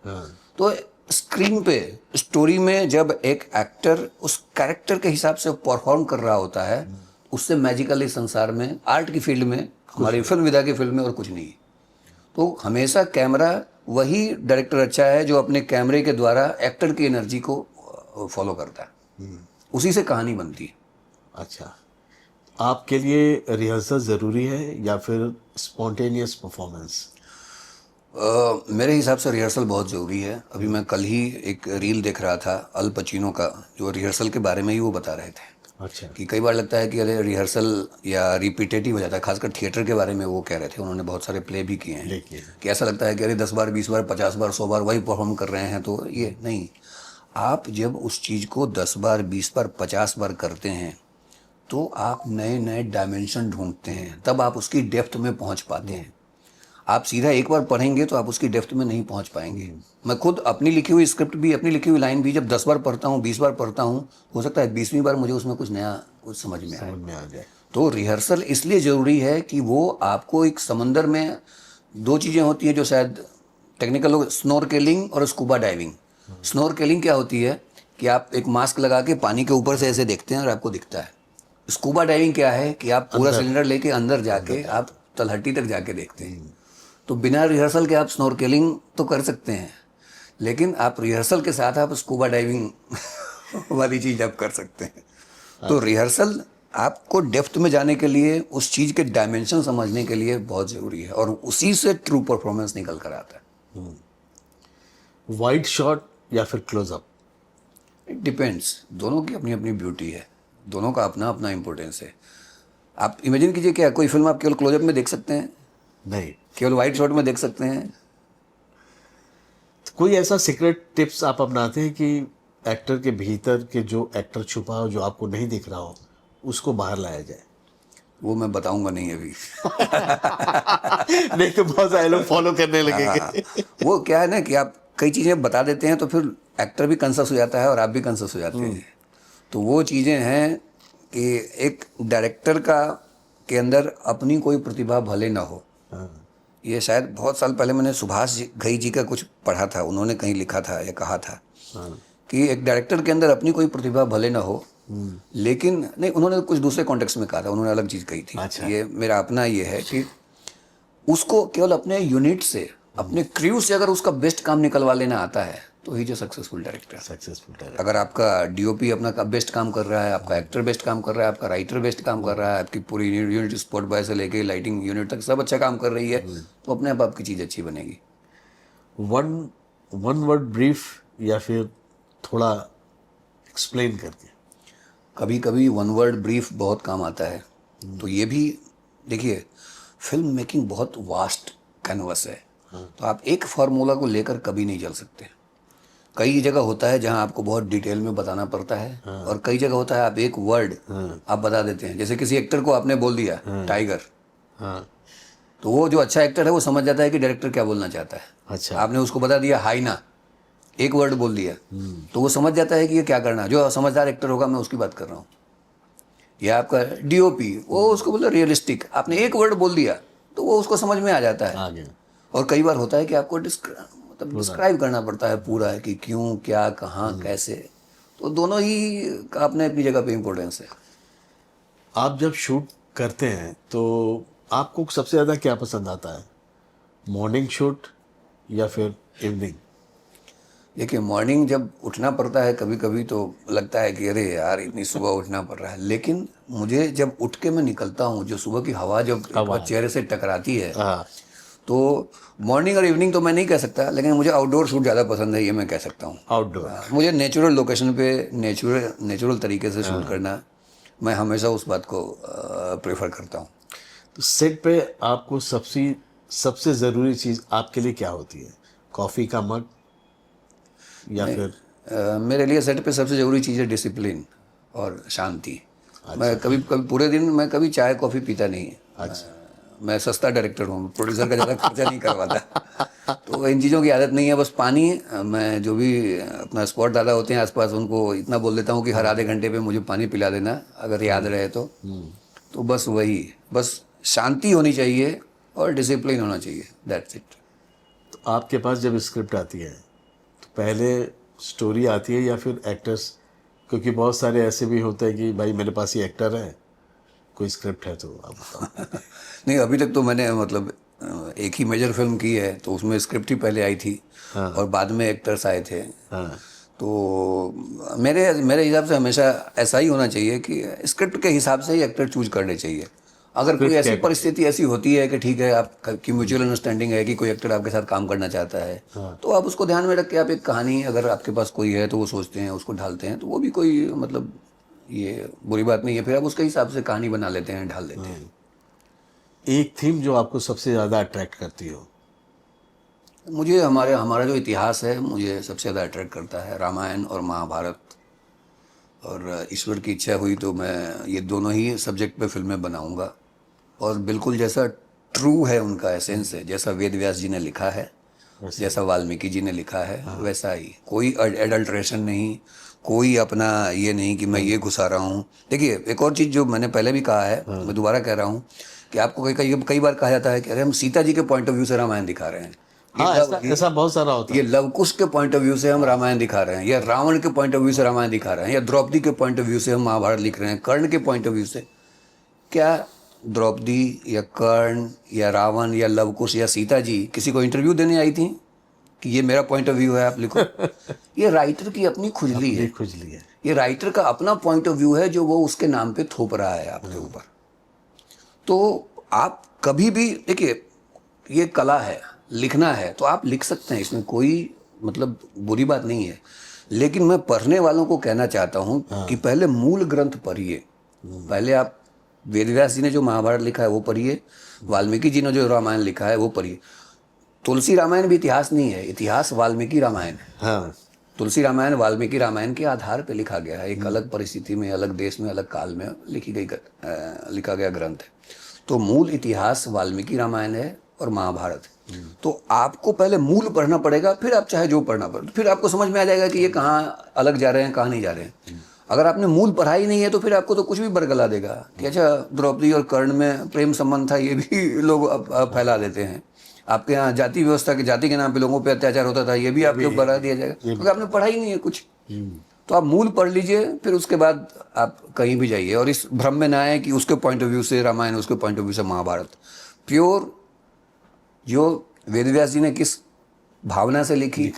तो स्क्रीन पे स्टोरी में जब एक एक्टर उस कैरेक्टर के हिसाब से परफॉर्म कर रहा होता है, उससे मैजिकल इस संसार में, आर्ट की फील्ड में, हमारी फिल्म विधा की फील्ड में और कुछ नहीं है। तो हमेशा कैमरा, वही डायरेक्टर अच्छा है जो अपने कैमरे के द्वारा एक्टर की एनर्जी को फॉलो करता है, उसी से कहानी बनती है।
अच्छा, आपके लिए रिहर्सल ज़रूरी है या फिर स्पॉन्टेनियस परफॉर्मेंस?
मेरे हिसाब से रिहर्सल बहुत ज़रूरी है। अभी मैं कल ही एक रील देख रहा था अल पचिनो का, जो रिहर्सल के बारे में ही वो बता रहे थे।
अच्छा।
कि कई बार लगता है कि अरे रिहर्सल या रिपीटेटिव हो जाता है, खासकर थिएटर के बारे में वो कह रहे थे, उन्होंने बहुत सारे प्ले भी किए हैं, कि ऐसा लगता है कि अरे 10 बार 20 बार 50 बार 100 बार वही परफॉर्म कर रहे हैं। तो ये नहीं, आप जब उस चीज़ को 10 बार 20 बार 50 बार करते हैं तो आप नए नए डायमेंशन ढूंढते हैं, तब आप उसकी डेप्थ में पहुंच पाते हैं। आप सीधा एक बार पढ़ेंगे तो आप उसकी डेप्थ में नहीं पहुंच पाएंगे। मैं खुद अपनी लिखी हुई स्क्रिप्ट भी, अपनी लिखी हुई लाइन भी जब 10 बार पढ़ता हूँ, 20 बार पढ़ता हूँ, हो सकता है 20वीं बार मुझे उसमें कुछ नया कुछ समझ में आ जाए। तो रिहर्सल इसलिए ज़रूरी है कि वो आपको एक समंदर में, दो चीज़ें होती हैं जो शायद टेक्निकल लोग, स्नॉर्केलिंग और स्कूबा डाइविंग। स्नॉर्केलिंग क्या होती है कि आप एक मास्क लगा के पानी के ऊपर से ऐसे देखते हैं और आपको दिखता है। स्कूबा डाइविंग क्या है कि आप पूरा सिलेंडर लेके अंदर जाके आप तलहटी तक जाके देखते हैं। तो बिना रिहर्सल के आप स्नॉर्केलिंग तो कर सकते हैं, लेकिन आप रिहर्सल के साथ आप स्कूबा डाइविंग वाली चीज़ आप कर सकते हैं। तो रिहर्सल आपको डेप्थ में जाने के लिए, उस चीज़ के डायमेंशन समझने के लिए बहुत ज़रूरी है, और उसी से ट्रू परफॉर्मेंस निकल कर आता है।
वाइड शॉट या फिर क्लोजअप?
इट डिपेंड्स, दोनों की अपनी अपनी ब्यूटी है, दोनों का अपना अपना इम्पोर्टेंस है। आप इमेजिन कीजिए, क्या कोई फिल्म आप केवल क्लोजअप में देख सकते हैं?
नहीं।
केवल वाइड शॉट में देख सकते हैं?
तो कोई ऐसा सीक्रेट टिप्स आप अपनाते हैं कि एक्टर के भीतर के जो एक्टर छुपा हो, जो आपको नहीं दिख रहा हो, उसको बाहर लाया जाए?
वो मैं बताऊंगा नहीं अभी।
नहीं तो बहुत सारे लोग फॉलो करने लगेंगे।
वो क्या है ना कि आप कई चीज़ें बता देते हैं तो फिर एक्टर भी कंसस हो जाता है और आप भी कंसस हो जाते हैं। तो वो चीज़ें हैं कि एक डायरेक्टर के अंदर अपनी कोई प्रतिभा भले ना हो। ये शायद बहुत साल पहले मैंने सुभाष घई जी का कुछ पढ़ा था, उन्होंने कहीं लिखा था या कहा था कि एक डायरेक्टर के अंदर अपनी कोई प्रतिभा भले ना हो, लेकिन नहीं, उन्होंने कुछ दूसरे कॉन्टेक्स्ट में कहा था, उन्होंने अलग चीज़ कही थी।
अच्छा।
ये मेरा अपना ये है कि उसको केवल अपने यूनिट से, अपने क्रू से अगर उसका बेस्ट काम निकलवा लेना आता है तो ही जो सक्सेसफुल डायरेक्टर।
Successful director.
अगर आपका डीओपी अपना का बेस्ट काम कर रहा है, आपका एक्टर बेस्ट काम कर रहा है, आपका राइटर बेस्ट काम कर रहा है, आपकी पूरी यूनिट स्पॉट बॉय से लेके लाइटिंग यूनिट तक सब अच्छा काम कर रही है, तो अपने आप आपकी चीज़ अच्छी बनेगी।
वन वर्ड ब्रीफ या फिर थोड़ा एक्सप्लेन करके?
कभी कभी वन वर्ड ब्रीफ बहुत काम आता है। तो ये भी देखिए, फिल्म मेकिंग बहुत वास्ट कैनवस है। तो आप एक फार्मूला को लेकर कभी नहीं चल सकते। कई जगह होता है जहां आपको बहुत डिटेल में बताना पड़ता है, और कई जगह होता है आप एक वर्ड आप बता देते हैं। जैसे किसी एक्टर को आपने बोल दिया टाइगर,
हाँ।
तो वो जो अच्छा एक्टर है वो समझ जाता है कि डायरेक्टर क्या बोलना चाहता है।
अच्छा।
आपने उसको बता दिया हाइना, एक वर्ड बोल दिया, तो वो समझ जाता है कि ये क्या करना है। जो समझदार एक्टर होगा, मैं उसकी बात कर रहा हूँ। या आपका डीओपी, वो उसको बोला रियलिस्टिक, आपने एक वर्ड बोल दिया तो वो उसको समझ में आ जाता है।
आ गया।
और कई बार होता है कि आपको डिस्क्राइब करना पड़ता है पूरा है कि क्यों, क्या, कहाँ, कैसे। तो दोनों ही का अपने अपनी जगह पे इम्पोर्टेंस है।
आप जब शूट करते हैं तो आपको सबसे ज़्यादा क्या पसंद आता है, मॉर्निंग शूट या फिर इवनिंग?
देखिए, मॉर्निंग जब उठना पड़ता है कभी कभी तो लगता है कि अरे यार इतनी सुबह उठना पड़ रहा है, लेकिन मुझे जब उठ के मैं निकलता हूँ, जो सुबह की हवा जब एक बार चेहरे से टकराती है,
हाँ।
तो मॉर्निंग और इवनिंग तो मैं नहीं कह सकता, लेकिन मुझे आउटडोर शूट ज़्यादा पसंद है, ये मैं कह सकता हूँ।
आउटडोर।
मुझे नेचुरल लोकेशन पे नेचुरल तरीके से शूट करना, मैं हमेशा उस बात को प्रेफर करता हूँ।
तो सेट पे आपको सबसे ज़रूरी चीज़ आपके लिए क्या होती है? कॉफ़ी का मग या फिर?
मेरे लिए सेट पे सबसे ज़रूरी चीज़ है डिसिप्लिन और शांति। मैं कभी कभी पूरे दिन मैं कभी चाय कॉफ़ी पीता नहीं।
अच्छा।
मैं सस्ता डायरेक्टर हूँ, प्रोड्यूसर का ज़्यादा खर्चा नहीं करवाता। तो इन चीज़ों की आदत नहीं है। बस पानी, मैं जो भी अपना स्पॉट दादा होते हैं आसपास, उनको इतना बोल देता हूँ कि हर आधे घंटे पे मुझे पानी पिला देना, अगर याद रहे तो। तो बस वही, बस शांति होनी चाहिए और डिसिप्लिन होना चाहिए, दैट्स इट।
तो आपके पास जब स्क्रिप्ट आती है तो पहले स्टोरी आती है या फिर एक्टर्स? क्योंकि बहुत सारे ऐसे भी होते हैं कि भाई मेरे पास ये एक्टर है, कोई स्क्रिप्ट है तो आप बताओ।
नहीं, अभी तक तो मैंने मतलब एक ही मेजर फिल्म की है, तो उसमें स्क्रिप्ट ही पहले आई थी।
हाँ।
और बाद में एक्टर्स आए थे।
हाँ।
तो मेरे मेरे हिसाब से हमेशा ऐसा ही होना चाहिए कि स्क्रिप्ट के हिसाब से ही एक्टर चूज करने चाहिए। अगर कोई
Script
ऐसी
क्या
परिस्थिति ऐसी होती है कि ठीक है, आपकी म्यूचुअल अंडरस्टैंडिंग है कि कोई एक्टर आपके साथ काम करना चाहता है, तो आप उसको ध्यान में रख के आप एक कहानी, अगर आपके पास कोई है तो वो सोचते हैं, उसको ढालते हैं, तो वो भी कोई मतलब ये बुरी बात नहीं है। फिर आप उसके हिसाब से कहानी बना लेते हैं, ढाल देते हैं।
एक थीम जो आपको सबसे ज़्यादा अट्रैक्ट करती हो?
मुझे हमारा जो इतिहास है, मुझे सबसे ज़्यादा अट्रैक्ट करता है रामायण और महाभारत। और ईश्वर की इच्छा हुई तो मैं ये दोनों ही सब्जेक्ट पे फिल्में बनाऊंगा। और बिल्कुल जैसा ट्रू है उनका एसेंस है, जैसा वेद व्यास जी ने लिखा है, जैसा वाल्मीकि जी ने लिखा है, वैसा ही। कोई एडल्ट्रेशन नहीं, कोई अपना ये नहीं कि मैं ये घुसा रहा हूँ। देखिए, एक और चीज़ जो मैंने पहले भी कहा है, मैं दोबारा कह रहा हूँ कि आपको कई बार कहा जाता है कि अरे हम सीता जी के पॉइंट ऑफ व्यू से रामायण दिखा रहे हैं।
हाँ, ऐसा बहुत सारा होता
ये
है।
लव कुश के पॉइंट ऑफ व्यू से हम रामायण दिखा रहे हैं, या रावण के पॉइंट ऑफ व्यू से रामायण दिखा रहे हैं, या द्रौपदी के पॉइंट ऑफ व्यू से हम महाभारत लिख रहे हैं, कर्ण के पॉइंट ऑफ व्यू से। क्या द्रौपदी या कर्ण या रावण या लव कुश या सीता जी किसी को इंटरव्यू देने आई थी कि ये मेरा पॉइंट ऑफ व्यू है, आप लिखो? ये राइटर की अपनी खुजली है,
खुजली है।
ये राइटर का अपना पॉइंट ऑफ व्यू है जो वो उसके नाम पे थोप रहा है आपके ऊपर। तो आप कभी भी देखिए, ये कला है, लिखना है तो आप लिख सकते हैं, इसमें कोई मतलब बुरी बात नहीं है। लेकिन मैं पढ़ने वालों को कहना चाहता हूँ कि पहले मूल ग्रंथ पढ़िए। पहले आप वेद व्यास जी ने जो महाभारत लिखा है वो पढ़िए, वाल्मीकि जी ने जो रामायण लिखा है वो पढ़िए। तुलसी रामायण भी इतिहास नहीं है, इतिहास वाल्मीकि रामायण है।
हाँ।
तुलसी रामायण वाल्मीकि रामायण के आधार पे लिखा गया है, एक अलग परिस्थिति में, अलग देश में, अलग काल में लिखा गया ग्रंथ है। तो मूल इतिहास वाल्मीकि रामायण है और महाभारत। तो आपको पहले मूल पढ़ना पड़ेगा, फिर आप चाहे जो पढ़ना पड़े, फिर आपको समझ में आ जाएगा कि ये कहाँ अलग जा रहे हैं, कहाँ नहीं जा रहे हैं। अगर आपने मूल पढ़ा ही नहीं है तो फिर आपको तो कुछ भी बरगला देगा कि अच्छा द्रौपदी और कर्ण में प्रेम संबंध था, ये भी लोग अब फैला देते हैं। आपके यहाँ जाति व्यवस्था के, जाति के नाम पे लोगों पे अत्याचार होता था, ये भी आपके ऊपर बढ़ा दिया जाएगा क्योंकि आपने पढ़ा ही नहीं है कुछ। तो आप मूल पढ़ लीजिए, फिर उसके बाद आप कहीं भी जाइए। और इस भ्रम में ना आए कि उसके पॉइंट ऑफ व्यू से रामायण, उसके पॉइंट ऑफ व्यू से महाभारत। प्योर जो वेद व्यास जी ने किस भावना से लिखी,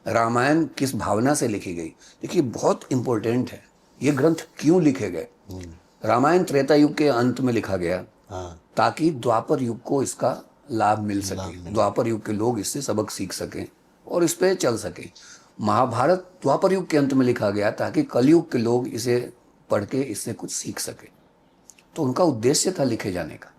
रामायण किस भावना से लिखी गई, देखिए बहुत इंपॉर्टेंट है। ये ग्रंथ क्यों लिखे गए? रामायण त्रेता युग के अंत में लिखा गया ताकि द्वापर युग को इसका लाभ मिल सके, द्वापर युग के लोग इससे सबक सीख सकें और इस पे चल सके। महाभारत द्वापर युग के अंत में लिखा गया ताकि कलयुग के लोग इसे पढ़ के इससे कुछ सीख सके। तो उनका उद्देश्य था लिखे जाने का।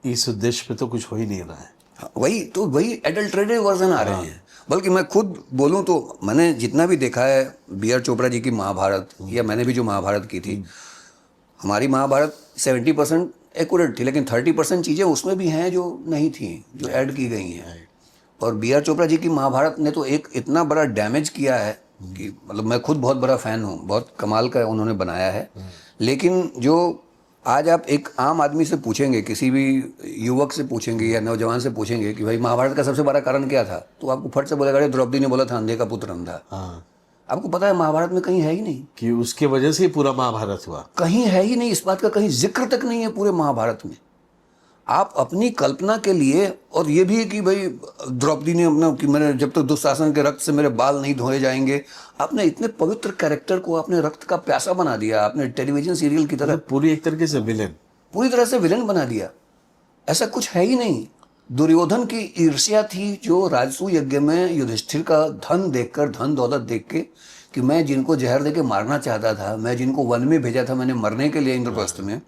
इस उद्देश्य पे तो कुछ हो ही नहीं रहा है।
वही एडल्ट्रेटेड वर्जन आ रहे हैं। बल्कि मैं खुद बोलूं तो मैंने जितना भी देखा है बी आर चोपड़ा जी की महाभारत, या मैंने भी जो महाभारत की थी, हमारी महाभारत 70% एक्यूरेट थी, लेकिन 30% चीज़ें उसमें भी हैं जो नहीं थी, जो ऐड की गई हैं। और बी आर चोपड़ा जी की महाभारत ने तो एक इतना बड़ा डैमेज किया है कि मतलब मैं खुद बहुत बड़ा फ़ैन हूँ, बहुत कमाल का उन्होंने बनाया है। लेकिन जो आज आप एक आम आदमी से पूछेंगे, किसी भी युवक से पूछेंगे या नौजवान से पूछेंगे कि भाई महाभारत का सबसे बड़ा कारण क्या था, तो आपको फट से बोलेगा द्रौपदी ने बोला था अंधे का पुत्र अंधा।
हाँ,
आपको पता है महाभारत में कहीं है ही नहीं,
कि उसके वजह से ही पूरा महाभारत हुआ।
कहीं है ही नहीं, इस बात का कहीं जिक्र तक नहीं है पूरे महाभारत में। आप अपनी कल्पना के लिए, और ये भी कि भाई द्रौपदी ने अपना कि मैंने जब तक दुशासन के रक्त से मेरे बाल नहीं धोए जाएंगे, आपने इतने पवित्र कैरेक्टर को आपने रक्त का प्यासा बना दिया, आपने टेलीविजन सीरियल की तरह
पूरी एक तरीके से विलेन,
पूरी तरह से विलेन बना दिया। ऐसा कुछ है ही नहीं। दुर्योधन की ईर्ष्या थी जो राजसू यज्ञ में युधिष्ठिर का धन देखकर, धन दौलत देख के, कि मैं जिनको जहर देके मारना चाहता था, मैं जिनको वन में भेजा था मैंने मरने के लिए इंद्रप्रस्थ में,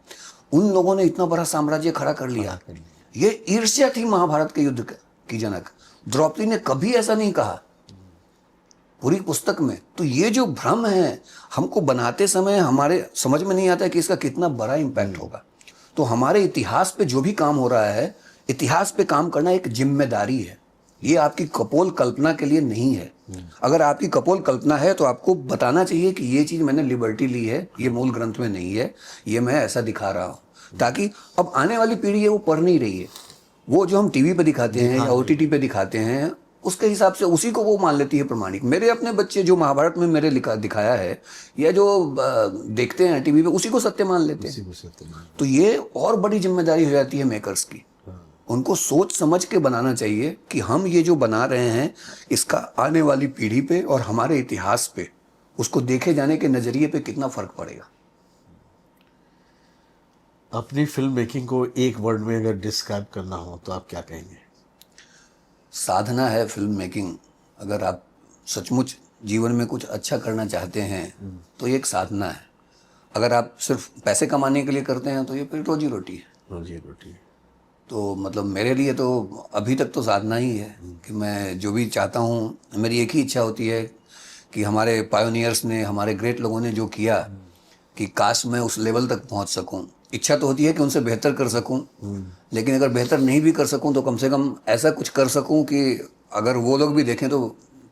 उन लोगों ने इतना बड़ा साम्राज्य खड़ा कर लिया। ये ईर्ष्या थी महाभारत के युद्ध की जनक। द्रौपदी ने कभी ऐसा नहीं कहा पूरी पुस्तक में। तो ये जो भ्रम है, हमको बनाते समय हमारे समझ में नहीं आता है कि इसका कितना बड़ा इम्पैक्ट होगा। तो हमारे इतिहास पे जो भी काम हो रहा है, इतिहास पे काम करना एक जिम्मेदारी है। ये आपकी कपोल कल्पना के लिए नहीं है। अगर आपकी कपोल कल्पना है तो आपको बताना चाहिए कि ये चीज़ मैंने लिबर्टी ली है, ये मूल ग्रंथ में नहीं है, ये मैं ऐसा दिखा रहा हूँ, ताकि अब आने वाली पीढ़ी है वो पढ़ नहीं रही है। वो जो हम टीवी पे दिखाते हैं या ओटीटी पे दिखाते हैं, उसके हिसाब से उसी को वो मान लेती है प्रमाणिक। मेरे अपने बच्चे जो महाभारत में मेरे दिखाया है या जो देखते हैं टीवी पे, उसी को सत्य मान लेते हैं। तो ये और बड़ी जिम्मेदारी हो जाती है मेकर्स की। उनको सोच समझ के बनाना चाहिए कि हम ये जो बना रहे हैं इसका आने वाली पीढ़ी पे और हमारे इतिहास पे, उसको देखे जाने के नजरिए पे कितना फर्क पड़ेगा।
अपनी फिल्म मेकिंग को एक वर्ड में अगर डिस्क्राइब करना हो तो आप क्या कहेंगे?
साधना है फिल्म मेकिंग। अगर आप सचमुच जीवन में कुछ अच्छा करना चाहते हैं तो ये एक साधना है। अगर आप सिर्फ पैसे कमाने के लिए करते हैं तो ये फिर रोजी रोटी है।
रोजी रोटी।
तो मतलब मेरे लिए तो अभी तक तो साधना ही है कि मैं जो भी चाहता हूँ, मेरी एक ही इच्छा होती है कि हमारे पायोनियर्स ने, हमारे ग्रेट लोगों ने जो किया, कि काश मैं उस लेवल तक पहुँच सकूँ। इच्छा तो होती है कि उनसे बेहतर कर सकूं, लेकिन अगर बेहतर नहीं भी कर सकूं तो कम से कम ऐसा कुछ कर सकूं कि अगर वो लोग भी देखें तो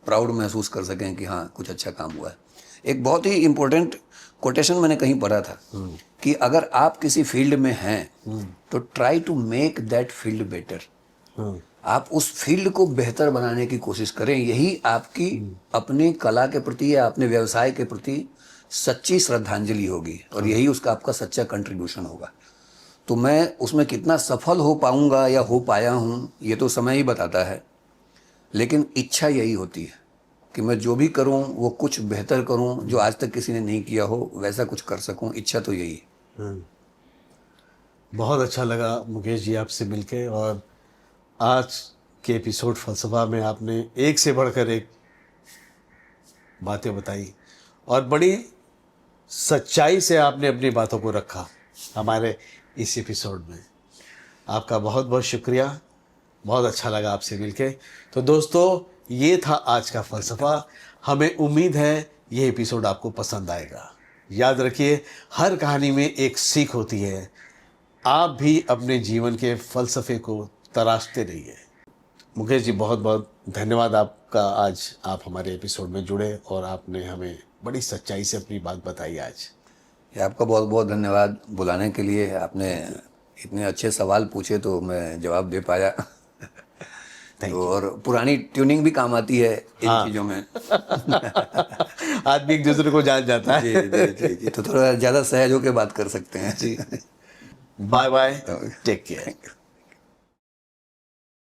प्राउड महसूस कर सकें कि हाँ कुछ अच्छा काम हुआ है। एक बहुत ही इम्पोर्टेंट कोटेशन मैंने कहीं पढ़ा था कि अगर आप किसी फील्ड में हैं तो try to make that field better. आप उस फील्ड को बेहतर बनाने की कोशिश करें। यही आपकी अपनी कला के प्रति या अपने व्यवसाय के प्रति सच्ची श्रद्धांजलि होगी और यही उसका आपका सच्चा कंट्रीब्यूशन होगा। तो मैं उसमें कितना सफल हो पाऊंगा या हो पाया हूँ ये तो समय ही बताता है, लेकिन इच्छा यही होती है कि मैं जो भी करूँ वो कुछ बेहतर करूँ, जो आज तक किसी ने नहीं किया हो वैसा कुछ कर सकूँ। इच्छा तो यही है।
बहुत अच्छा लगा मुकेश जी आपसे मिलके, और आज के एपिसोड फलसफा में आपने एक से बढ़कर एक बातें बताई और बड़ी सच्चाई से आपने अपनी बातों को रखा हमारे इस एपिसोड में। आपका बहुत बहुत शुक्रिया। बहुत अच्छा लगा आपसे मिलके। तो दोस्तों, ये था आज का फलसफा। हमें उम्मीद है ये एपिसोड आपको पसंद आएगा। याद रखिए, हर कहानी में एक सीख होती है। आप भी अपने जीवन के फलसफे को तराशते रहिए। मुकेश जी, बहुत बहुत धन्यवाद आपका। आज आप हमारे एपिसोड में जुड़े और आपने हमें बड़ी सच्चाई से अपनी बात बताई आज।
आपका बहुत बहुत धन्यवाद बुलाने के लिए। आपने इतने अच्छे सवाल पूछे तो मैं जवाब दे पाया। तो और पुरानी ट्यूनिंग भी काम आती है इन चीज़ों में।
आदमी एक दूसरे को जान जाता है।
जी। तो थोड़ा ज़्यादा सहज होकर बात कर सकते हैं।
जी। Bye bye, take care.